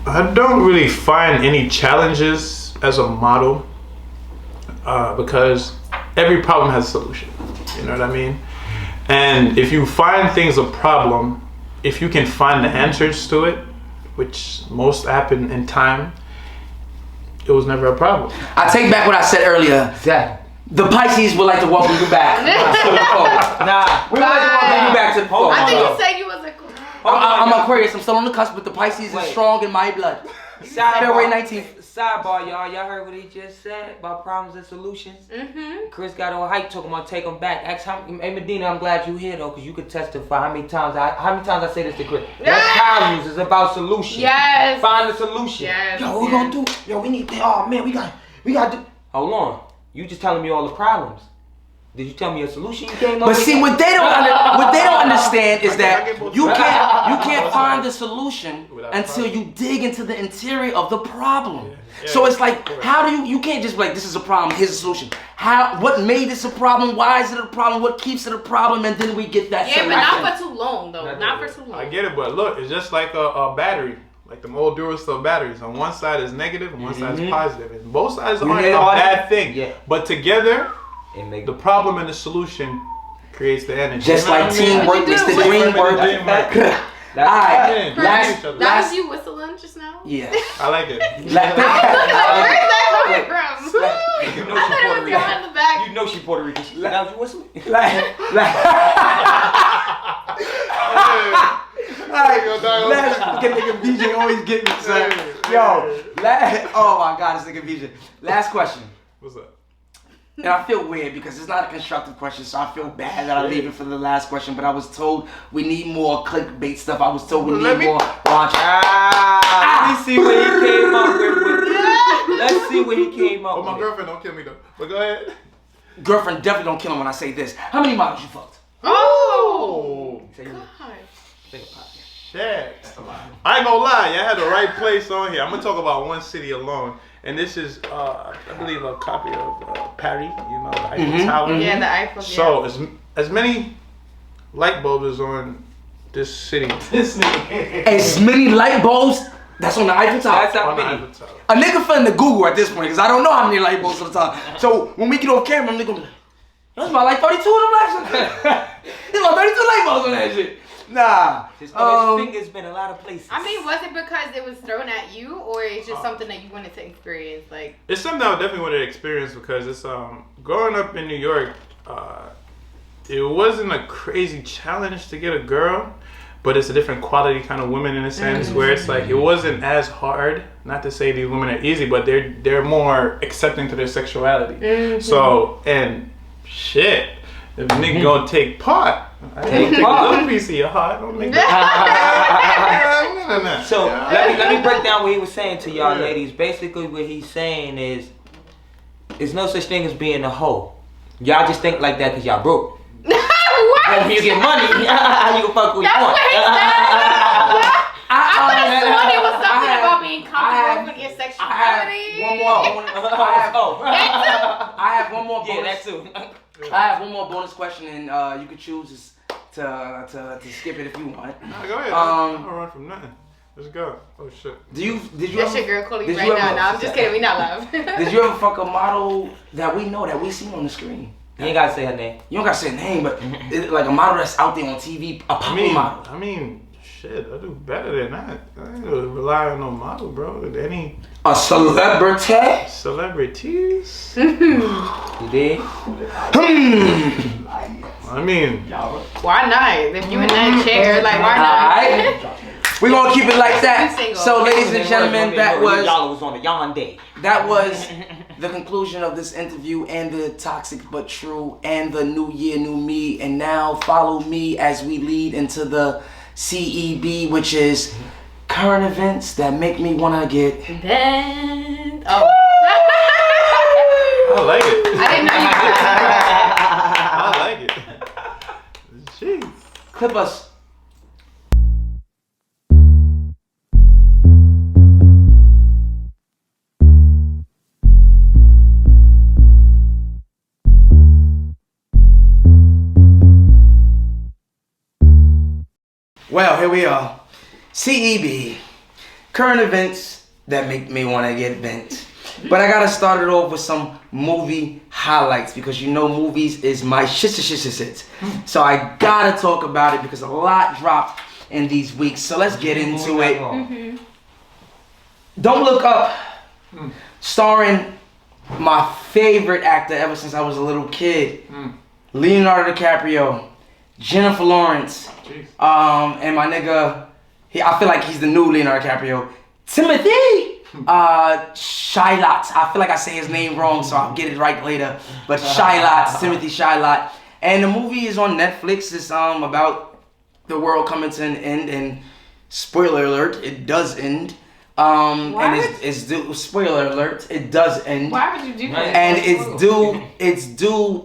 S5: I don't really find any challenges as a model because every problem has a solution. You know what I mean? And if you find things a problem, if you can find the answers to it, which most happen in time, it was never a problem.
S2: I take back what I said earlier.
S3: Exactly.
S2: The Pisces would like to welcome you back to the fold.
S3: Nah.
S2: We would like to welcome you back to the fold.
S4: I think you said you was a.
S2: I'm Aquarius. I'm still on the cusp, but the Pisces is strong in my blood. February 19th.
S3: Sidebar, y'all heard what he just said about problems and solutions? Mm-hmm. Chris got all hype talking about take them back. Hey Medina, I'm glad you here though, because you could testify how many times I say this to Chris. That problems is about solutions.
S4: Yes.
S3: Find the solution.
S4: Yes.
S2: Yo, what we gonna do? Yo, we need. Oh man, we got to do.
S3: Hold on. You just telling me all the problems. Did you tell me a solution you came up
S2: But
S3: with?
S2: see, what they don't understand is that you can't find the solution until you dig into the interior of the problem.
S5: Yeah.
S2: So it's like, how do you can't just be like, this is a problem, here's a solution. What made this a problem? Why is it a problem? What keeps it a problem? And then we get that
S4: Yeah,
S2: solution.
S4: but not for too long though. Not for too long.
S5: I get it, but look, it's just like a battery. Like them old Duracell batteries. On one side is negative and one side is positive. And both sides aren't a bad thing.
S3: Yeah.
S5: But together,
S3: And
S5: the problem and the solution creates the energy.
S2: Just like teamwork makes the dream work. Alright,
S4: That was you whistling just now?
S2: yeah.
S5: I like it.
S4: I was looking like, where's that coming from?
S3: You know
S4: I thought it was
S3: she
S4: y'all in the back.
S3: You know she Puerto Rican. She said, "That was you whistling?"
S2: Alright, last fucking nigga BJ always get me, son. Yo, oh my god, this nigga BJ. Last question.
S5: What's up?
S2: And I feel weird because it's not a constructive question, so I feel bad that I leave it for the last question. But I was told we need more clickbait stuff. I was told we need more launch.
S3: Let me see what he came up with. Let's see what he came up
S5: Oh,
S3: with.
S5: my girlfriend don't kill me though. But go ahead.
S2: Girlfriend definitely don't kill him when I say this. How many models you fucked?
S4: Oh!
S3: Say you-
S4: God.
S3: think about it.
S5: Shit. I ain't gonna lie, you had the right place on here. I'm gonna talk about one city alone. And this is, I believe, a copy of Paris, you know, the Eiffel Tower.
S4: Yeah, the Eiffel.
S5: So, as many light bulbs as on this city.
S2: As many light bulbs that's on the Eiffel Tower.
S3: That's how
S5: On the
S3: many.
S5: Eiffel Tower.
S2: A nigga finna Google at this point because I don't know how many light bulbs on the top. So when we get on camera, I'm gonna be like, that's about like 32 of them lights. There's about 32 light bulbs on that shit. Nah.
S3: His fingers been a lot of places.
S4: I mean, was it because it was thrown at you, or it's just something that you wanted to experience? Like,
S5: It's something I definitely wanted to experience because it's growing up in New York, it wasn't a crazy challenge to get a girl, but it's a different quality kind of women in a sense where it's like it wasn't as hard. Not to say these women are easy, but they're more accepting to their sexuality. So and shit, if a nigga gonna take part, take a little piece of your heart. Don't make that.
S3: So let me break down what he was saying to y'all ladies. Basically, what he's saying is, there's no such thing as being a hoe. Y'all just think like that because y'all broke.
S4: what?
S3: And when you get money, you can fuck who you
S4: That's
S3: want.
S4: what he said. I could have sworn it was something about being comfortable with your sexuality.
S2: I have one more bonus.
S3: Yeah, that too.
S2: I have one more bonus question, and you can choose to skip it if you want.
S5: Nah, go ahead. I don't run from nothing. Let's go. Oh shit.
S2: Did you
S4: That's
S2: ever,
S4: your girl calling you
S2: did
S4: right
S2: you
S4: now.
S2: ever-
S4: No, I'm just kidding. We not live.
S2: Did you ever fuck a model that we know that we seen on the screen?
S3: You ain't gotta say her name.
S2: You don't gotta say a name, but like a model that's out there on TV, a popular model.
S5: I mean, shit, I do better than that. I ain't gonna rely on no model, bro. Any
S2: A celebrity?
S5: celebrities?
S3: You did?
S5: I mean,
S4: Why not? If you in that chair, like, why not?
S2: Alright. We're gonna keep it like that.
S4: You single.
S2: So, ladies and gentlemen, that was
S3: y'all was on the yawn day.
S2: That was the conclusion of this interview and the toxic but true and the new year, new me. And now follow me as we lead into the CEB, which is current events that make me wanna get.
S4: Then, oh.
S5: I like it.
S4: I didn't know you could.
S5: I like it. Jeez.
S2: Clip us. Well, here we are. CEB, current events that make me want to get bent. But I gotta start it off with some movie highlights because you know movies is my shit. So I gotta talk about it because a lot dropped in these weeks. So let's get into it. Don't Look Up, starring my favorite actor ever since I was a little kid, Leonardo DiCaprio, Jennifer Lawrence, and my nigga, I feel like he's the new Leonardo DiCaprio, Timothy Shylock. I feel like I say his name wrong, so I'll get it right later. But Shylock, Timothy Shylock. And the movie is on Netflix. It's about the world coming to an end, and spoiler alert, it does end. And it's due, spoiler alert, it does end.
S4: Why would you do that?
S2: And it's due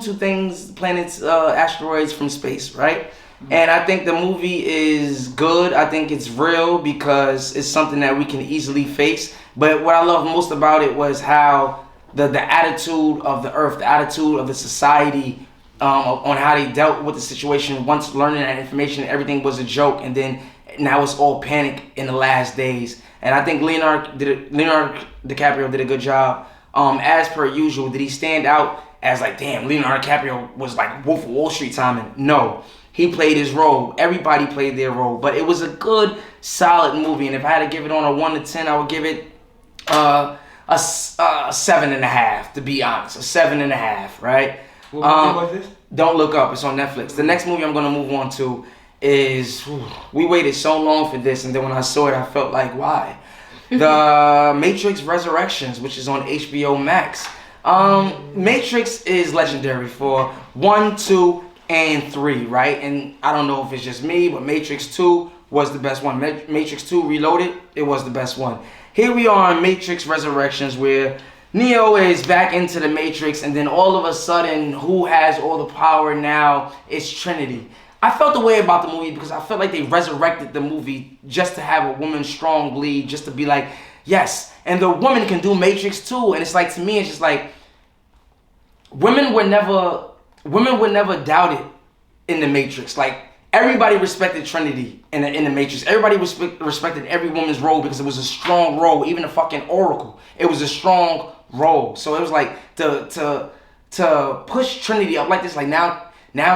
S2: to things, planets, asteroids from space, right? And I think the movie is good. I think it's real because it's something that we can easily face. But what I love most about it was how the attitude of the earth, the attitude of the society, on how they dealt with the situation. Once learning that information, everything was a joke, and then now it's all panic in the last days. And I think Leonardo DiCaprio did a good job. As per usual, did he stand out as like, damn, Leonardo DiCaprio was like Wolf of Wall Street timing? No. He played his role. Everybody played their role. But it was a good, solid movie. And if I had to give it on a 1 to 10, I would give it a 7.5, to be honest. A 7.5, right?
S3: What movie was this?
S2: Don't Look Up. It's on Netflix. The next movie I'm going to move on to is, we waited so long for this, and then when I saw it, I felt like, why? The Matrix Resurrections, which is on HBO Max. Matrix is legendary for 1, 2, and 3, right? And I don't know if it's just me, but Matrix 2 was the best one. Matrix 2 Reloaded, it was the best one. Here we are in Matrix Resurrections, where Neo is back into the Matrix, and then all of a sudden, who has all the power now? It's Trinity. I felt the way about the movie because I felt like they resurrected the movie just to have a woman strong lead, just to be like, yes, and the woman can do Matrix too. And it's like, to me, it's just like, women were never doubted in the Matrix. Like, everybody respected Trinity in the Matrix. Everybody respected every woman's role because it was a strong role. Even the fucking Oracle, it was a strong role. So it was like to push Trinity up like this, like now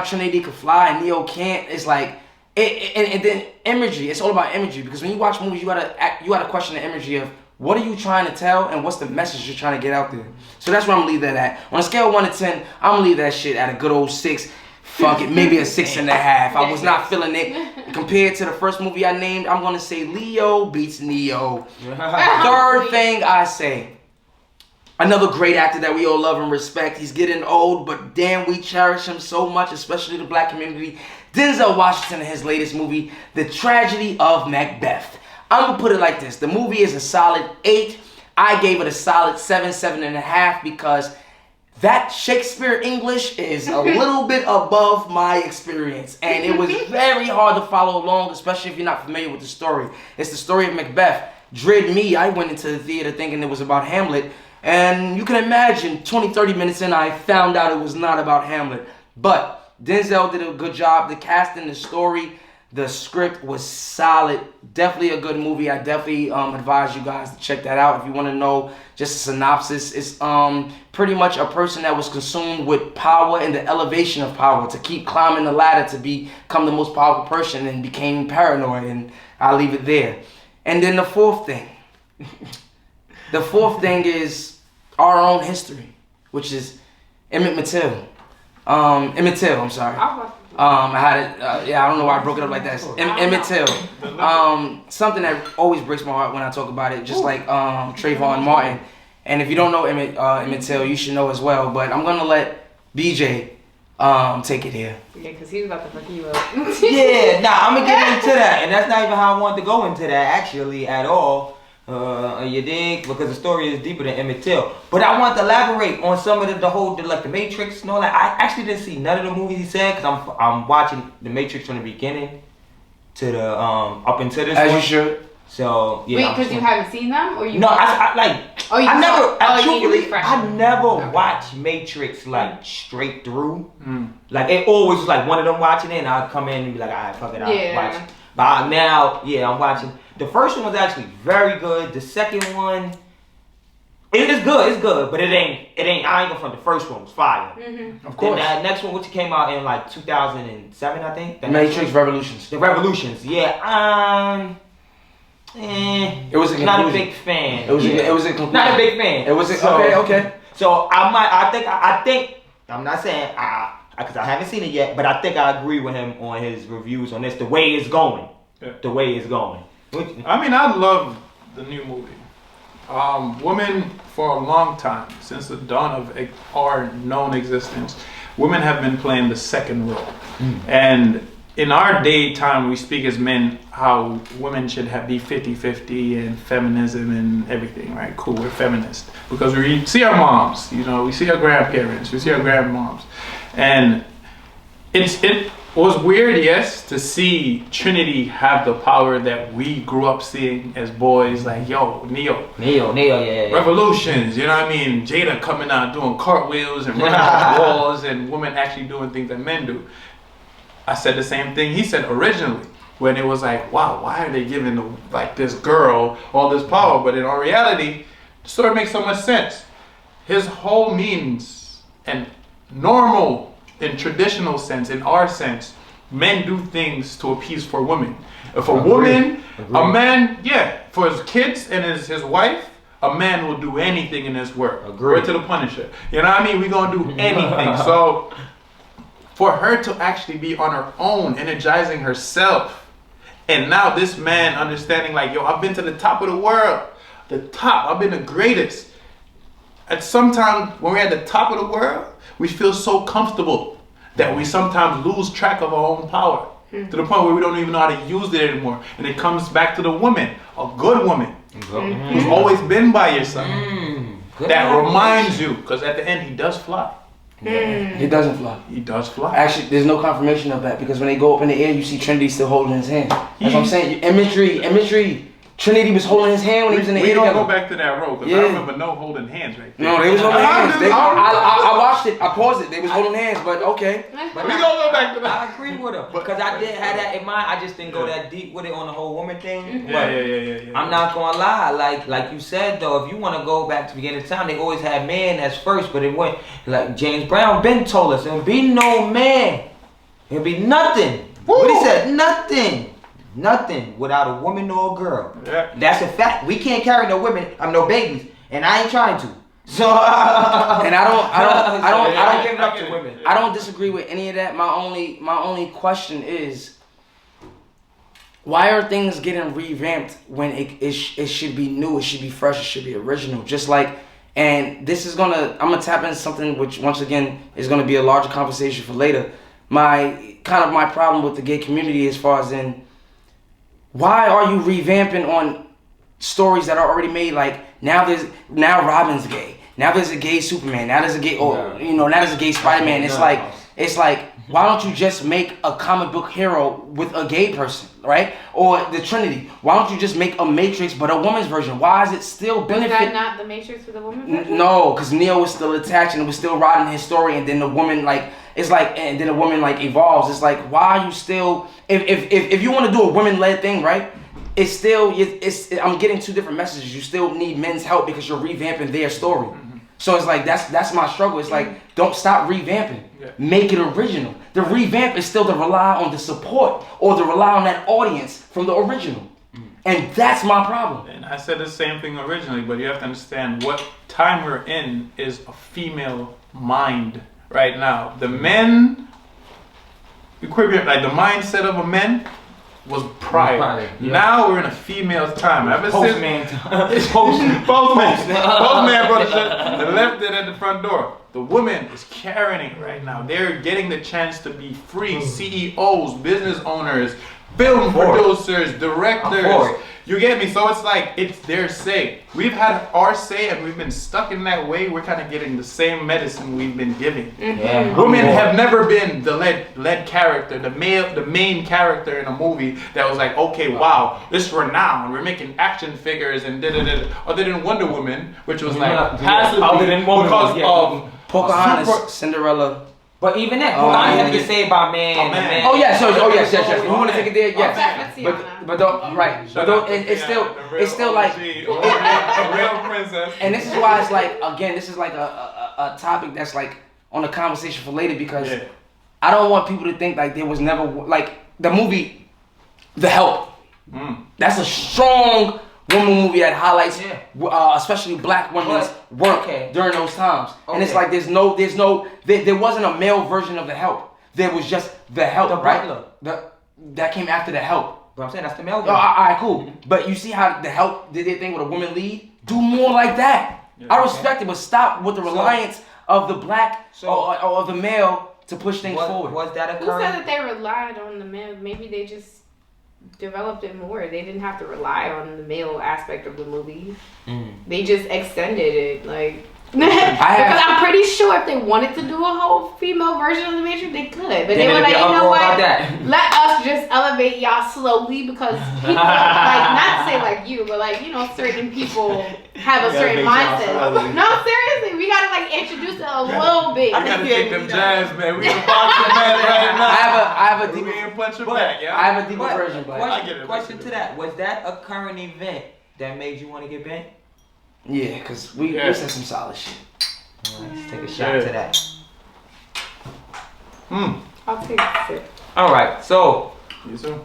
S2: Trinity could fly and Neo can't. It's like and then imagery. It's all about imagery because when you watch movies, you gotta question the imagery of what are you trying to tell and what's the message you're trying to get out there. So that's where I'm gonna leave that at. On a scale of 1 to 10, I'm gonna leave that shit at a good old 6. Fuck it, maybe a 6.5. I was not feeling it. Compared to the first movie I named, I'm gonna say Leo beats Neo. Third thing I say, another great actor that we all love and respect. He's getting old, but damn, we cherish him so much, especially the black community. Denzel Washington in his latest movie, The Tragedy of Macbeth. I'm gonna put it like this. The movie is a solid 8. I gave it a solid 7, 7.5 because that Shakespeare English is a little bit above my experience. And it was very hard to follow along, especially if you're not familiar with the story. It's the story of Macbeth. Dread me, I went into the theater thinking it was about Hamlet. And you can imagine, 20, 30 minutes in, I found out it was not about Hamlet. But Denzel did a good job. The casting, the story, the script was solid. Definitely a good movie. I definitely advise you guys to check that out. If you want to know just a synopsis, it's pretty much a person that was consumed with power and the elevation of power to keep climbing the ladder to become the most powerful person and became paranoid. And I'll leave it there. And then the fourth thing. The fourth thing is our own history, which is Emmett Till, I'm sorry. I had it. I don't know why I broke it up like that. Emmett Till. Something that always breaks my heart when I talk about it, just like Trayvon Martin. And if you don't know Emmett Till, you should know as well. But I'm gonna let BJ take it here.
S4: Yeah, because he was about to fuck you up.
S3: Yeah, I'm gonna get into that, and that's not even how I wanted to go into that actually at all. You dig? Because the story is deeper than Emmett Till. But I want to elaborate on some of the Matrix and all that. I actually didn't see none of the movies he said because I'm watching the Matrix from the beginning to the up until this
S2: As
S3: one.
S2: you should.
S3: So yeah.
S4: Wait, because you haven't seen them, or you?
S3: No, I never
S4: Okay.
S3: watched Matrix like straight through. Like it always was like one of them watching it, and I'd come in and be like, alright, fuck it, I'll watch. But now, I'm watching. The first one was actually very good. The second one, it is good. It's good, but it ain't. I ain't gonna front. The first one was fire.
S2: Of course.
S3: Then the next one, which came out in like 2007, I think. The next
S2: Matrix
S3: one,
S2: Revolutions.
S3: The Revolutions. Yeah.
S2: It was a
S3: not a
S2: conclusion.
S3: big fan.
S2: It was a conclusion.
S3: Not a big fan.
S2: It was a,
S3: So-
S2: okay.
S3: So I think I'm not saying because I haven't seen it yet, but I think I agree with him on his reviews on this. The way it's going, the way it's going.
S5: I mean, I love the new movie. Women, for a long time, since the dawn of our known existence, women have been playing the second role. And in our daytime, we speak as men how women should be 50-50 and feminism and everything, right? Cool, we're feminists. Because we see our moms, you know, we see our grandparents, we see our grandmoms. And it was weird, yes, to see Trinity have the power that we grew up seeing as boys, like, yo, Neo,
S3: yeah.
S5: Revolutions, you know what I mean? Jada coming out doing cartwheels and running off walls, and women actually doing things that men do. I said the same thing he said originally, when it was like, wow, why are they giving like this girl all this power? But in all reality, the story makes so much sense. His whole means, and normal in traditional sense, in our sense, men do things to appease for women. If a woman, a man, for his kids and his wife, a man will do anything in this world. Word to the Punisher. You know what I mean? We gonna do anything. So for her to actually be on her own, energizing herself, and now this man understanding like, yo, I've been to the top of the world. The top, I've been the greatest. At some time when we're at the top of the world, we feel so comfortable that we sometimes lose track of our own power to the point where we don't even know how to use it anymore. And it comes back to the woman, a good woman who's always been by your side. That reminds you, because at the end he does fly.
S2: He doesn't fly.
S5: He does fly.
S2: Actually, there's no confirmation of that because when they go up in the air, you see Trinity still holding his hand. That's what I'm saying. Imagery. Trinity was holding his hand when he was in the air.
S5: We don't
S2: together.
S5: go back to that road because I remember no holding hands right there.
S2: No, they was holding hands. I watched it. I paused it. They was holding hands, but okay.
S3: But
S5: We gonna go back to that.
S3: I agree with her because I did have that in mind. I just didn't go that deep with it on the whole woman thing.
S5: Yeah.
S3: I'm not gonna lie, like you said though, if you want to go back to the beginning of time, they always had man as first, but it went like James Brown Ben told us, it'll be no man, it'll be nothing. What he said, nothing without a woman or a girl.
S5: Yeah.
S3: That's a fact. We can't carry no women, no babies, and I ain't trying to. So
S2: And I don't
S3: give it up to women.
S2: I don't disagree with any of that. My only question is, why are things getting revamped when it should be new, it should be fresh, it should be original? Just like, and this is I'm gonna tap into something which once again is gonna be a larger conversation for later. My problem with the gay community as far as in, why are you revamping on stories that are already made? Like now Robin's gay. Now there's a gay Superman. Now there's a gay now there's a gay Spider-Man. It's like why don't you just make a comic book hero with a gay person, right? Or the Trinity. Why don't you just make a Matrix but a woman's version? Why is it still benefit?
S4: Is that not the Matrix with a woman version?
S2: No, because Neo was still attached and it was still riding his story, and then the woman and then the woman evolves. It's like, why are you still, if you want to do a women-led thing, right? It's still, I'm getting two different messages. You still need men's help because you're revamping their story. So it's like, that's my struggle. It's like, don't stop revamping. Make it original. The revamp is still to rely on the support or to rely on that audience from the original. And that's my problem.
S5: And I said the same thing originally, but you have to understand what time we're in is a female mind right now. The men, equipment, like the mindset of a man was prior. Now we're in a female's time. Ever since Postman brought it and left it at the front door. The woman is carrying it right now. They're getting the chance to be free. CEOs, business owners, film producers, directors. You get me? So it's like, it's their say. We've had our say and we've been stuck in that way. We're kind of getting the same medicine we've been giving. Women have never been the lead character, the main character in a movie that was like, okay, wow, this renowned. We're making action figures and other than Wonder Woman, which was like passively because of
S2: Pocahontas, Cinderella.
S3: But even that, Quran has to say about man.
S2: Oh yes. We want to take it there. Yes. But don't. Right. But don't. It's still like.
S6: Real princess.
S2: And this is why it's like, again, this is like a topic that's like on a conversation for later, because I don't want people to think like there was never, like the movie The Help. That's a strong woman movie that highlights especially black women's work during those times. And it's like there wasn't a male version of The Help. There was just The Help, right? That came after The Help.
S3: But I'm saying that's the male version.
S2: Alright, cool. But you see how The Help did their thing with a woman lead? Do more like that. I respect it, but stop with the reliance of the black or of the male to push things forward.
S3: Was that
S4: Who said that they relied on the male? Maybe they just developed it more. They didn't have to rely on the male aspect of the movie. They just extended it, like. Because I'm pretty sure if they wanted to do a whole female version of the Matrix, they could. But they were like, you know what? Let us just elevate y'all slowly, because people, like, not to say like you, but like, you know, certain people have a certain mindset. No, seriously, we gotta like introduce it a little bit.
S6: I gotta take them jazz, man. We can box them right now.
S2: I have a deeper.
S6: We ain't punch them back, yeah.
S2: I have a deeper version, but
S3: Question to that: was that a current event that made you want to get bent?
S2: Yeah, because we said some solid shit.
S3: Let's take a shot to that.
S4: I'll take a sip.
S3: All right, so
S6: Yes, sir.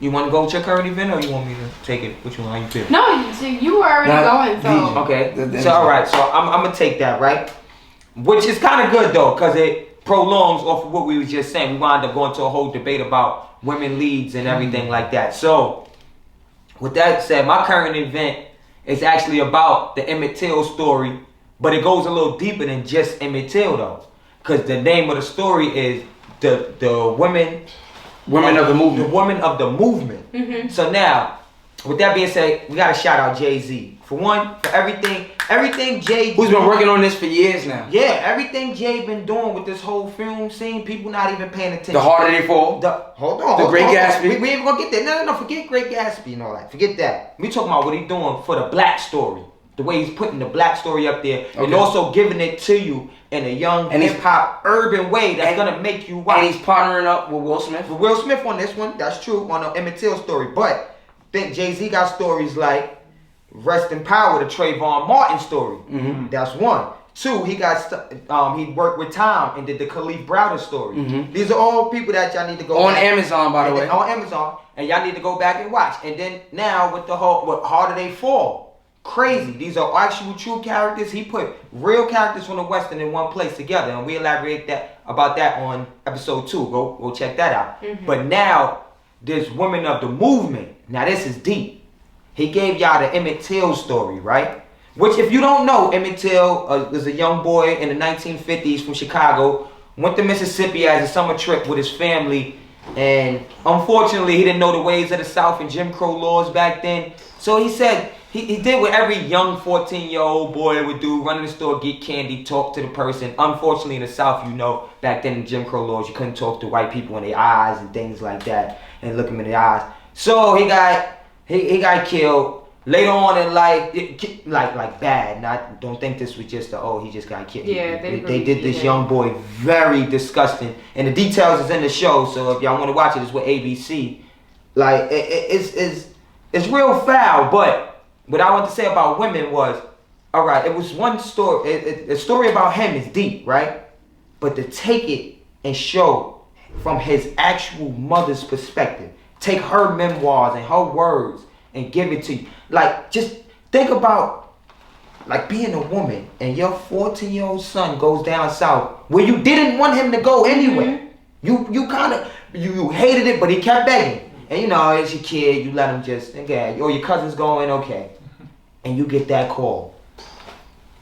S3: you want to go with your current event, or you want me to take it? Which one? How you feel?
S4: No, you were already going, so.
S3: Okay. So all right, so I'm gonna take that, right? Which is kind of good though, because it prolongs off of what we was just saying. We wound up going to a whole debate about women leads and everything like that. So with that said, my current event is actually about the Emmett Till story, but it goes a little deeper than just Emmett Till though, because the name of the story is the women of the movement. The women of the movement. So now, with that being said, we gotta shout out Jay-Z for one, for everything Jay,
S2: who's been working on this for years now.
S3: Yeah, everything Jay been doing with this whole film scene, people not even paying attention.
S2: The Harder They Fall.
S3: The
S2: Great Gatsby.
S3: We ain't gonna get there. No, forget Great Gatsby and all that. Forget that. We talking about what he's doing for the black story. The way he's putting the black story up there, and also giving it to you in a young hip hop urban way that's gonna make you watch.
S2: And he's partnering up with Will Smith.
S3: With Will Smith on this one, that's true, on the Emmett Till story. But think Jay-Z got stories like Rest in Power, the Trayvon Martin story. That's one. Two, he worked with Tom and did the Khalif Browder story. These are all people that y'all need to go
S2: on
S3: back.
S2: Amazon, by the way.
S3: On Amazon, and y'all need to go back and watch. And then now with the whole Harder They Fall. Crazy. These are actual true characters. He put real characters from the Western in one place together, and we elaborate about that on episode 2. Go check that out. But now there's women of the movement. Now this is deep. He gave y'all the Emmett Till story, right? Which, if you don't know, Emmett Till was a young boy in the 1950s from Chicago. Went to Mississippi as a summer trip with his family, and unfortunately he didn't know the ways of the South and Jim Crow laws back then. So he said he did what every young 14-year-old boy would do: run in the store, get candy, talk to the person. Unfortunately in the South, you know, back then in Jim Crow laws, you couldn't talk to white people in their eyes and things like that, and look them in the eyes. So he got killed. Later on in life, like bad. Don't think this was just he just got killed.
S4: Yeah,
S3: they did this young boy very disgusting, and the details is in the show. So if y'all want to watch it, it's with ABC. Like it's real foul. But what I want to say about women was, all right, it was one story. The story about him is deep, right? But to take it and show from his actual mother's perspective, take her memoirs and her words and give it to you. Like, just think about, like, being a woman and your 14-year-old son goes down south where you didn't want him to go anyway. You kind of, you hated it, but he kept begging. And you know, it's your kid, you let him just, okay, or your cousin's going, okay. And you get that call.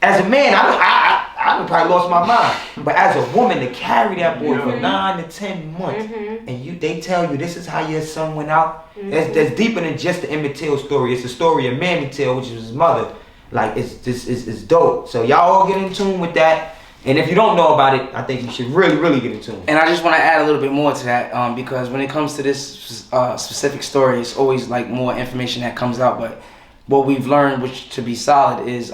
S3: As a man, I would probably lost my mind. But as a woman, to carry that boy for 9 to 10 months, and they tell you this is how your son went out, that's deeper than just the Emmett Till story. It's the story of Mammy Till, which was his mother. Like, it's dope. So y'all all get in tune with that. And if you don't know about it, I think you should really, really get in tune.
S2: And I just want to add a little bit more to that, because when it comes to this specific story, it's always like more information that comes out. But what we've learned, which to be solid, is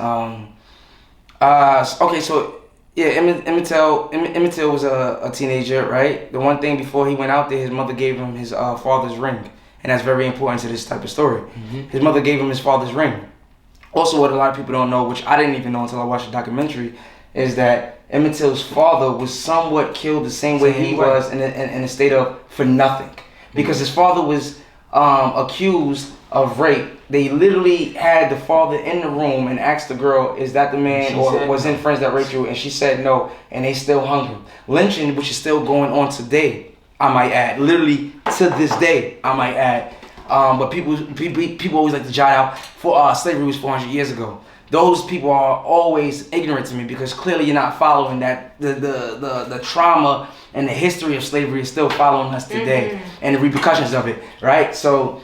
S2: okay. So
S1: Yeah, Emmett Till was a teenager, right? The one thing before he went out there, his mother gave him his father's ring. And that's very important to this type of story. His mother gave him his father's ring. Also, what a lot of people don't know, which I didn't even know until I watched the documentary, is that Emmett Till's father was somewhat killed the same way he was in a state of for nothing. Because his father was accused of rape. They literally had the father in the room and asked the girl, is that the man or was in Friends That Raped You? And she said no, and they still hung him. Lynching, which is still going on today, I might add. Literally to this day, I might add. But people always like to jot out for slavery was 400 years ago. Those people are always ignorant to me because clearly you're not following that the trauma and the history of slavery is still following us today and the repercussions of it, right? So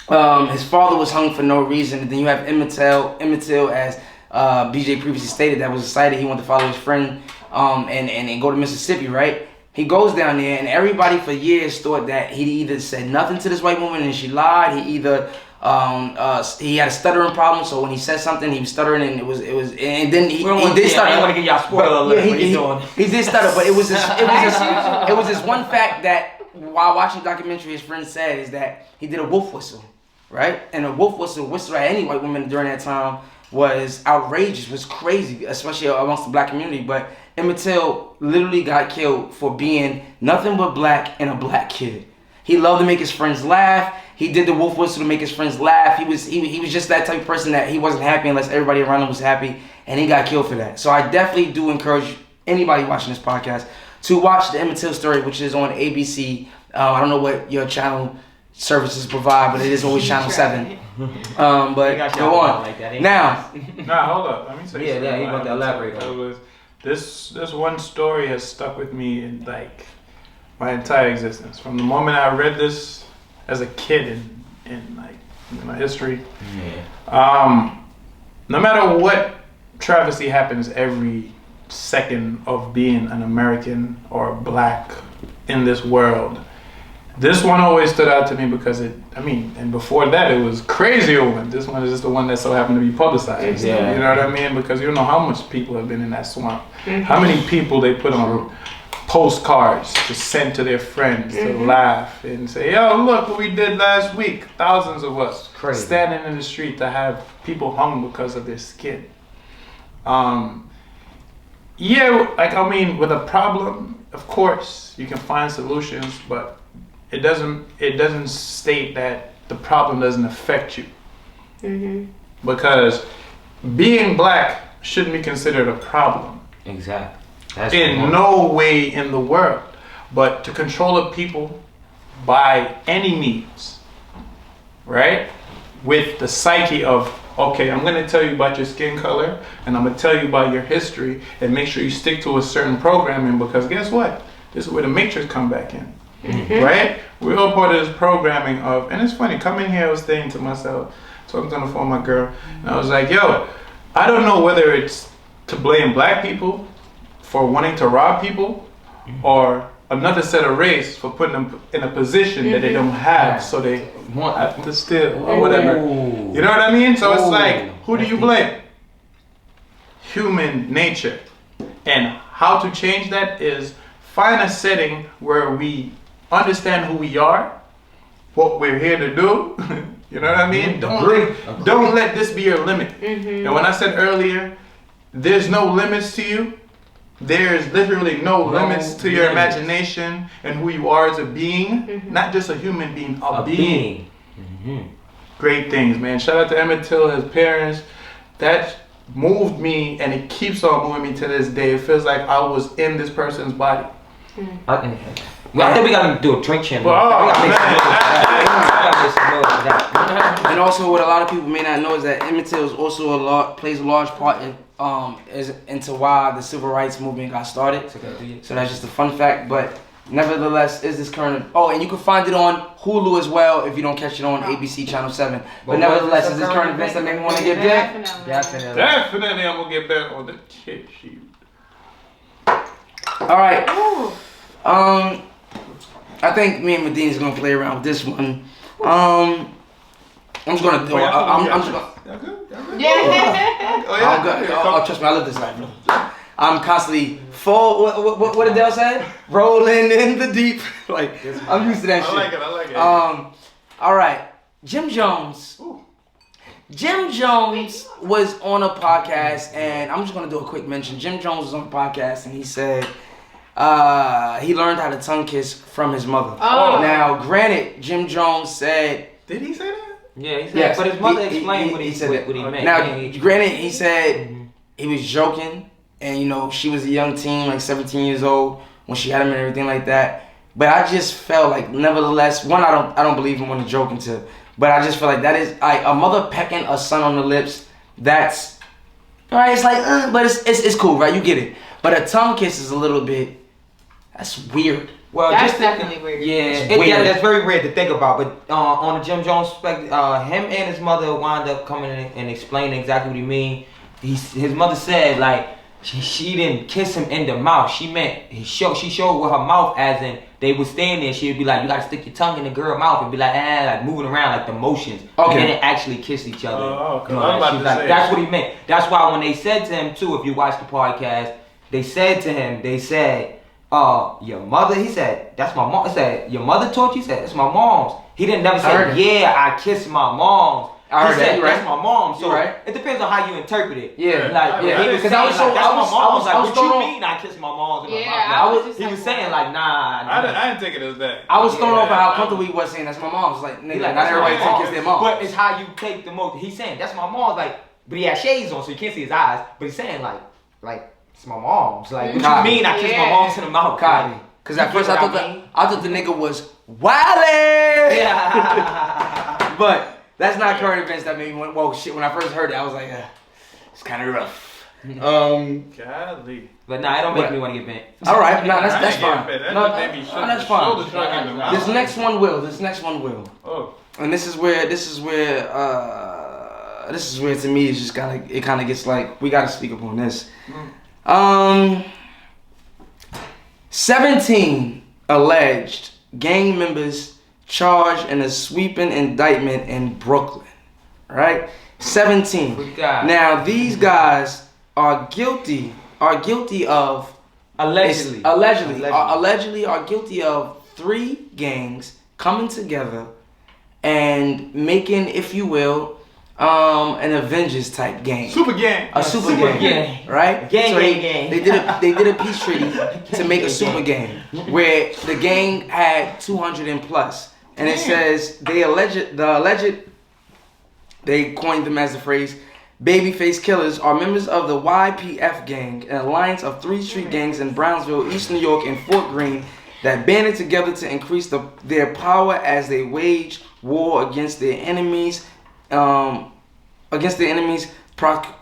S1: his father was hung for no reason, and then you have Emmett Till, as BJ previously stated, that was excited. He wanted to follow his friend and go to Mississippi, right? He goes down there, and everybody for years thought that he either said nothing to this white woman and she lied. He either he had a stuttering problem, so when he said something, he was stuttering, and it was, and then he did stutter.
S3: I want to give y'all spoiler alert.
S1: He did stutter, but it was this one fact that while watching the documentary, his friend said is that he did a wolf whistle, right? And a wolf whistle at any white woman during that time was outrageous, was crazy, especially amongst the black community. But Emmett Till literally got killed for being nothing but black and a black kid. He loved to make his friends laugh. He did the wolf whistle to make his friends laugh. He was just that type of person that he wasn't happy unless everybody around him was happy, and he got killed for that. So I definitely do encourage anybody watching this podcast to watch the Emmett Till story, which is on ABC. I don't know what your channel services provide, but it is always Channel 7. But go on.
S3: Like
S1: now,
S5: hold up. Let me say something.
S3: Yeah, you want to elaborate on it.
S5: This one story has stuck with me in like my entire existence. From the moment I read this as a kid in my history. Yeah. No matter what travesty happens every second of being an American or black in this world, this one always stood out to me because and before that it was Crazy Woman. This one is just the one that so happened to be publicized.
S3: Yeah.
S5: You know what I mean? Because you don't know how much people have been in that swamp. How many people they put on postcards to send to their friends to laugh and say, yo, look what we did last week. Thousands of us standing in the street to have people hung because of their skin. With a problem, of course, you can find solutions, but it doesn't state that the problem doesn't affect you. Because being black shouldn't be considered a problem.
S3: Exactly.
S5: In no way in the world. But to control a people by any means, right? With the psyche of, okay, I'm going to tell you about your skin color, and I'm going to tell you about your history, and make sure you stick to a certain programming, because guess what? This is where the matrix come back in. Right? We're all part of this programming of, and it's funny, coming here I was saying to myself, talking on the phone with my girl, and I was like, yo, I don't know whether it's to blame black people for wanting to rob people or another set of race for putting them in a position that they don't have, so they want to steal or whatever. You know what I mean? So it's like, who do you blame? Human nature. And how to change that is find a setting where we understand who we are, what we're here to do. You know what I mean? Don't let this be your limit. And when I said earlier, there's no limits to you. There's literally no limits to your imagination and who you are as a being, not just a human being, a being. Great things, man. Shout out to Emmett Till, his parents. That moved me, and it keeps on moving me to this day. It feels like I was in this person's body.
S3: I think we gotta do a drink champion.
S1: And also, what a lot of people may not know is that Emmett Till is also plays a large part into why the civil rights movement got started. So that's just a fun fact. But nevertheless, is this current? Oh, and you can find it on Hulu as well if you don't catch it on ABC Channel 7. But nevertheless, is this current events that make me want to get back?
S5: Definitely, I'm gonna get back on the kick sheet.
S1: All right. I think me and Medina's gonna play around with this one. I'm just gonna do it. I'm just gonna.
S4: Yeah.
S1: I'm good. Oh, trust me, I live this life.
S2: I'm constantly full. What did Dale say? Rolling in the deep. Like I'm used to that shit.
S5: I like it.
S2: All right, Jim Jones.
S5: Ooh.
S2: Jim Jones was on a podcast, and I'm just gonna do a quick mention. Jim Jones was on a podcast, and he said he learned how to tongue kiss from his mother.
S4: Oh.
S2: Now, granted, Jim Jones said.
S5: Did he say that?
S3: Yeah, he said,
S2: Yes,
S3: but his mother
S2: he
S3: explained what he
S2: said that.
S3: what he meant.
S2: Now,
S3: Yeah,
S2: granted, he said he was joking, and she was a young teen, like 17 years old, when she had him and everything like that. But I just felt like, nevertheless, one, I don't believe him when he's joking to, but I just feel like that is like a mother pecking a son on the lips. That's right. It's like, but it's cool, right? You get it. But a tongue kiss is a little bit. That's weird.
S3: Well,
S4: That's
S3: just
S4: definitely weird.
S3: Yeah, that's very weird to think about. But on the Jim Jones perspective, him and his mother wound up coming in and explaining exactly what he mean. His mother said like she didn't kiss him in the mouth. She meant she showed with her mouth, as in they would stand there. She would be like, you gotta stick your tongue in the girl's mouth and be like, like moving around like the motions.
S2: Okay.
S3: And then actually kiss each other.
S5: Oh, okay.
S3: That's what he meant. That's why when they said to him too, if you watch the podcast, they said to him, your mother, he said, that's my mom. He said, your mother taught you? He said, that's my mom's. He didn't never say, yeah, I kissed my mom's. He said, that's my mom. So it depends on how you interpret it.
S2: Yeah.
S3: Like,
S2: Because I was so,
S3: that's my mom's. Like, what
S2: thrown
S3: you
S2: off.
S3: mean I kissed my mom's?
S4: Yeah,
S3: He was saying like, nah.
S5: I didn't take it as that.
S2: I was thrown off by how comfortable he was saying that's my mom's. Like, nigga, not everybody take kiss their mom.
S3: But it's how you take the most. He's saying, that's my mom's. Like, but he had shades on, so you can't see his eyes. But he's saying like it's my mom's. Like, what you mean I kissed my mom's in the mouth?
S2: Copy. Because at first I thought the nigga was wildin'.
S3: Yeah.
S2: But that's not current events that made me went, whoa, shit. When I first heard it, I was like, it's kind of rough.
S5: Golly.
S3: But nah, it don't make me want to get bent.
S2: All right, no, that's fine.
S5: That's
S2: fine. This next one will.
S5: Oh.
S2: And this is where to me it's just it kind of gets like we got to speak upon this. 17 alleged gang members charged in a sweeping indictment in Brooklyn. Right? 17. Now these guys are guilty of
S3: Allegedly
S2: are guilty of 3 gangs coming together and making, if you will, an Avengers type gang.
S5: Super gang.
S2: A super gang. Right?
S3: Gang.
S2: They did a peace treaty to make a super gang where the gang had 200 and plus. And it says they coined them as the phrase, babyface killers are members of the YPF gang, an alliance of 3 street gangs in Brownsville, East New York, and Fort Greene that banded together to increase their power as they wage war against their enemies.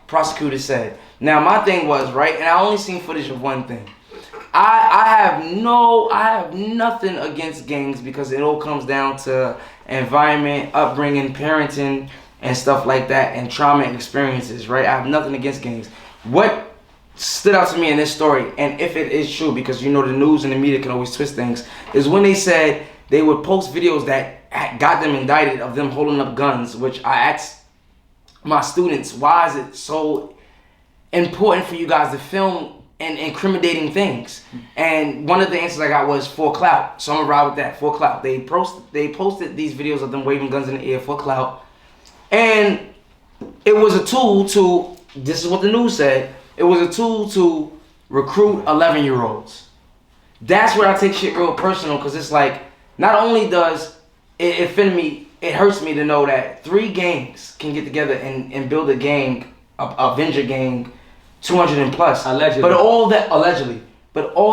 S2: Prosecutors said. Now my thing was, right, and I only seen footage of one thing. I have nothing against gangs because it all comes down to environment, upbringing, parenting, and stuff like that, and trauma experiences, right? I have nothing against gangs. What stood out to me in this story, and if it is true, because the news and the media can always twist things, is when they said they would post videos that got them indicted of them holding up guns, which I asked my students, why is it so important for you guys to film and incriminating things? And one of the answers I got was for clout. So I'm gonna ride with that, for clout. They posted these videos of them waving guns in the air for clout. And it was a tool to, this is what the news said, it was a tool to recruit 11-year-olds. That's where I take shit real personal, because it's like, not only does it offend me, it hurts me to know that 3 gangs can get together and build a gang, a Avenger gang, 200 and plus.
S3: Allegedly.
S2: But all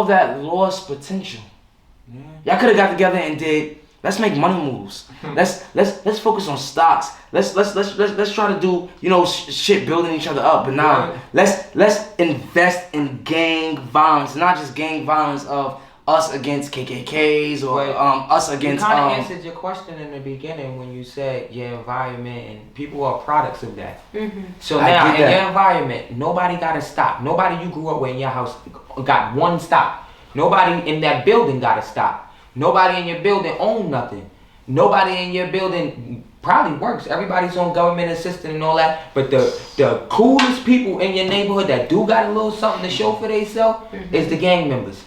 S2: that lost potential. Yeah. Y'all could have got together and did, let's make money moves. Let's focus on stocks. Let's try to do, shit building each other up. But now let's invest in gang violence, not just gang violence of us against KKKs or us against.
S3: You kind of answered your question in the beginning when you said your environment and people are products of that. Mm-hmm. So now in your environment, nobody got to stop. Nobody you grew up with in your house got one stop. Nobody in that building got to stop. Nobody in your building own nothing. nobody in your building probably works. Everybody's on government assistance and all that. But the coolest people in your neighborhood that do got a little something to show for themselves is the gang members.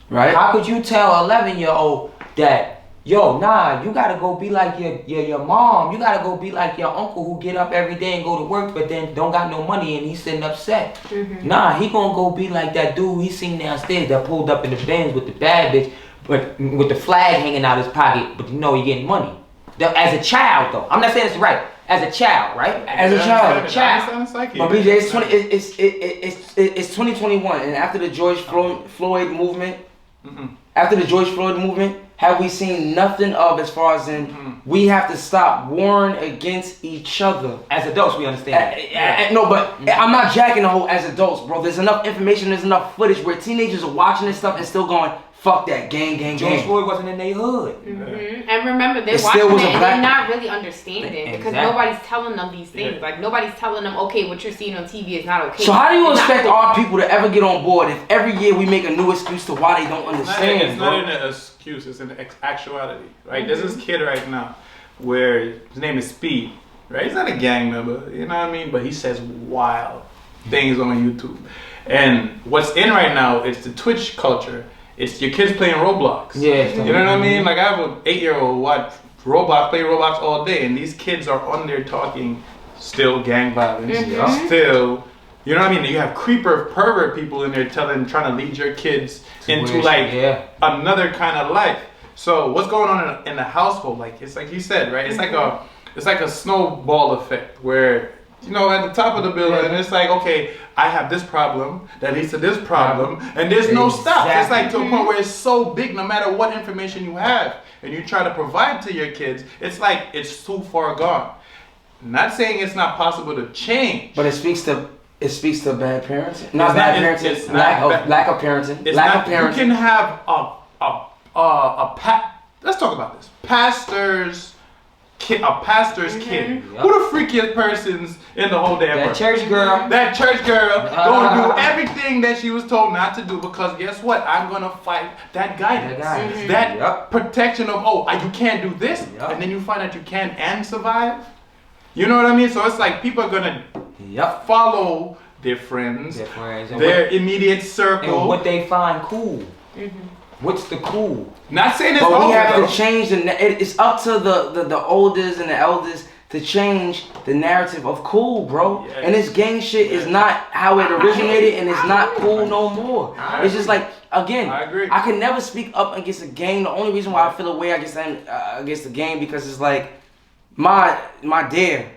S2: Right?
S3: How could you tell 11-year-old that, yo, nah, you gotta go be like your mom. You gotta go be like your uncle who get up every day and go to work, but then don't got no money and he's sitting upset. Nah, he gonna go be like that dude he seen downstairs that pulled up in the Benz with the bad bitch, but with the flag hanging out his pocket, but you know he getting money. As a child, though, I'm not saying it's right. As a child, right?
S2: As a child.
S5: But
S2: BJ, it's 2021, and after the George Floyd movement, have we seen nothing of as far as in we have to stop warring against each other?
S3: As adults, we understand.
S2: No, but I'm not jacking the whole as adults, bro. There's enough information, there's enough footage where teenagers are watching this stuff and still going, fuck that, gang.
S3: George Floyd wasn't in their hood.
S4: And remember, they're watching it and they're not really understanding because nobody's telling them these things. Like, nobody's telling them, okay, what you're seeing on TV is not okay.
S2: So how do you expect our people to ever get on board if every year we make a new excuse to why they don't understand,
S5: It's not an excuse, it's an actuality. Right? There's this kid right now where his name is Speed. Right? He's not a gang member, you know what I mean? But he says wild things on YouTube. And what's in right now is the Twitch culture. It's your kids playing Roblox.
S3: Yeah.
S5: You know what I mean? Like, I have an 8-year-old play Roblox all day, and these kids are on there talking still gang violence, still, you know what I mean? You have pervert people in there trying to lead your kids into like another kind of life. So what's going on in the household? Like, it's like you said, right? It's like a snowball effect where, you know, at the top of the building, it's like, okay, I have this problem that leads to this problem, and there's no stop. It's like to a point where it's so big, no matter what information you have, and you try to provide to your kids, it's like it's too far gone. Not saying it's not possible to change,
S2: but it speaks to bad parenting. Not bad parenting. Lack of parenting.
S5: You can have let's talk about this. A pastor's kid. Who the freakiest person's in the whole damn world? That church girl gonna do everything that she was told not to do because guess what? I'm gonna fight that guidance. That protection of, you can't do this, and then you find out you can and survive. You know what I mean? So it's like people are gonna follow their friends, their immediate circle.
S3: And what they find cool. What's the cool?
S5: Not saying it's
S2: but we have to change it's up to the oldest and the eldest to change the narrative of cool, bro. Yeah. And this gang shit is not how it originated, and it's not cool no more. It's just like, again,
S5: I agree.
S2: I can never speak up against a gang. The only reason why I feel away against the gang because it's like my dear,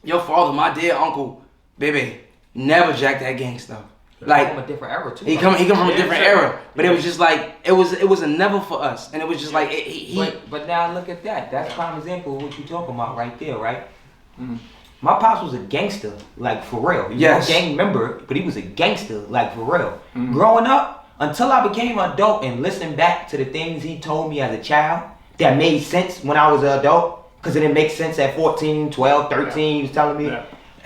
S2: your father, my dear uncle, baby, never jacked that gang stuff. Like,
S3: from a different era too.
S2: He come from a different era, but it was just like it was a never for us, and it was just like
S3: But now look at that. That's prime example of what you talking about right there, right? My pops was a gangster, like for real. He was a gang member, but he was a gangster, like for real. Growing up, until I became an adult and listened back to the things he told me as a child that made sense when I was an adult, because it didn't make sense at 14, 12, 13. He was telling me,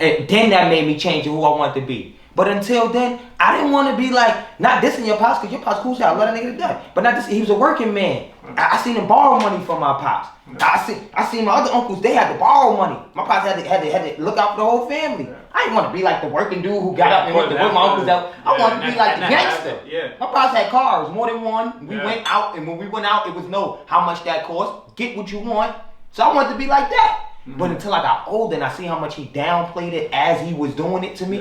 S3: and then that made me change who I wanted to be. But until then, I didn't want to be like, not dissing your pops, because your pops cool shit, I love that nigga to death. But not this, he was a working man. I seen him borrow money from my pops. I seen my other uncles, they had to borrow money. My pops had to look out for the whole family. I didn't want to be like the working dude who got up and went to work my uncles out. I wanted to be like the gangster. My pops had cars, more than one. We went out, and when we went out, it was how much that cost, get what you want. So I wanted to be like that. But until I got older and I see how much he downplayed it as he was doing it to me,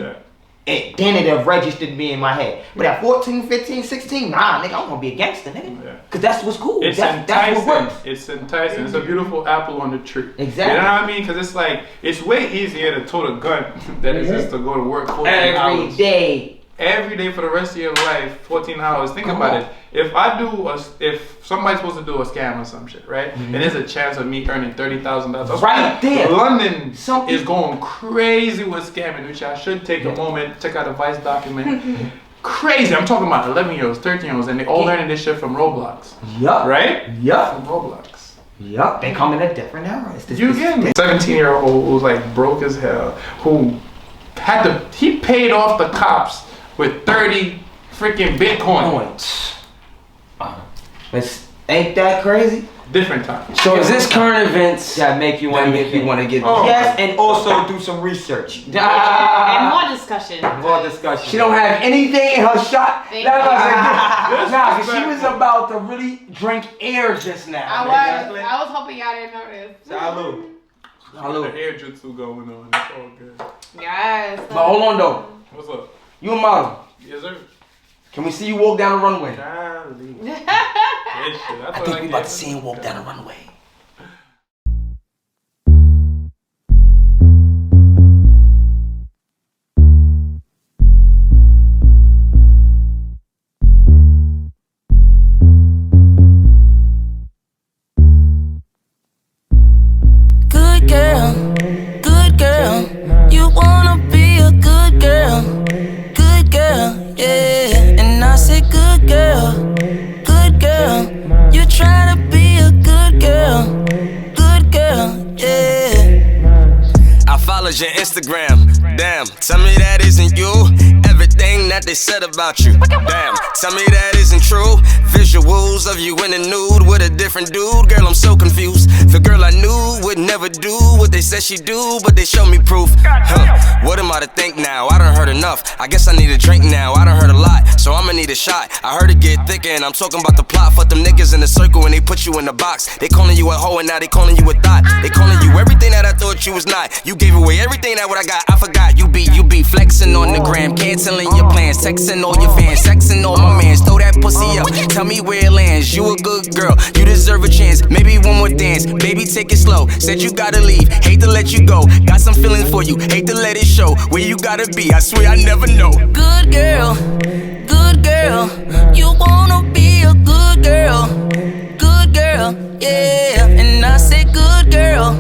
S3: then it have registered me in my head. But at 14, 15, 16, nah, nigga, I want to be a gangster, nigga. Because that's what's cool.
S5: It's enticing. What works. It's enticing. It's a beautiful apple on the tree.
S3: Exactly.
S5: You know what I mean? Because it's like, it's way easier to tote a gun than it is to go to work 14 hours. Every day for the rest of your life, 14 hours. Think about it. If somebody's supposed to do a scam or some shit, right? And there's a chance of me earning $30,000.
S3: Right there.
S5: London is going crazy with scamming, which I should take a moment, check out a Vice document. Crazy. I'm talking about 11-year-olds, 13-year-olds, and they all learning this shit from Roblox. Right? From Roblox.
S3: They come in a different era.
S5: You get me? 17-year-old who's like broke as hell, who he paid off the cops with 30 freaking Bitcoin.
S3: Ain't that crazy?
S5: different times.
S2: So is this current events
S3: That make you
S2: that
S3: want
S2: make you want to get?
S5: Oh.
S3: Yes, and also do some research.
S7: And more discussion.
S3: More discussion.
S2: She don't have anything in her shot.
S4: Thank
S2: That's what I
S5: you.
S2: said. Nah, 'cause she was about to really drink air just now.
S4: I was hoping y'all didn't notice.
S3: Salud.
S5: A little air jutsu going on. It's all good.
S4: Yes.
S2: But hold on though,
S5: What's up?
S2: you a model.
S5: Yes, sir.
S2: Can we see you walk down the runway?
S5: Golly. Good shit. I
S2: I think we about to see him walk down the runway.
S8: Good girl, you wanna be a good girl, yeah. And I say good girl, you try to be a good girl, yeah.
S9: I followed your Instagram. Damn, tell me that isn't you. Everything that they said about you. Damn, tell me that isn't true. Visuals of you in the nude with a different dude. Girl, I'm so confused. The girl I knew would never do what they said she do, but they show me proof. What am I to think now? I done heard enough. I guess I need a drink now. I done heard a lot, so I'ma need a shot. I heard it get thicker, and I'm talking about the plot. Fuck them niggas in the circle when they put you in the box. They calling you a hoe, and now they calling you a thought. They calling you everything that I thought you was not. You gave away everything that what I got. I forgot. You be flexing on the gram, canceling your plans, texting all your fans, sexing all my mans. Throw that pussy up, tell me where it lands. You a good girl, you deserve a chance. Maybe one more dance, baby take it slow. Said you gotta leave, hate to let you go. Got some feelings for you, hate to let it show. Where you gotta be, I swear I never know.
S8: Good girl, you wanna be a good girl, yeah. And I say good girl,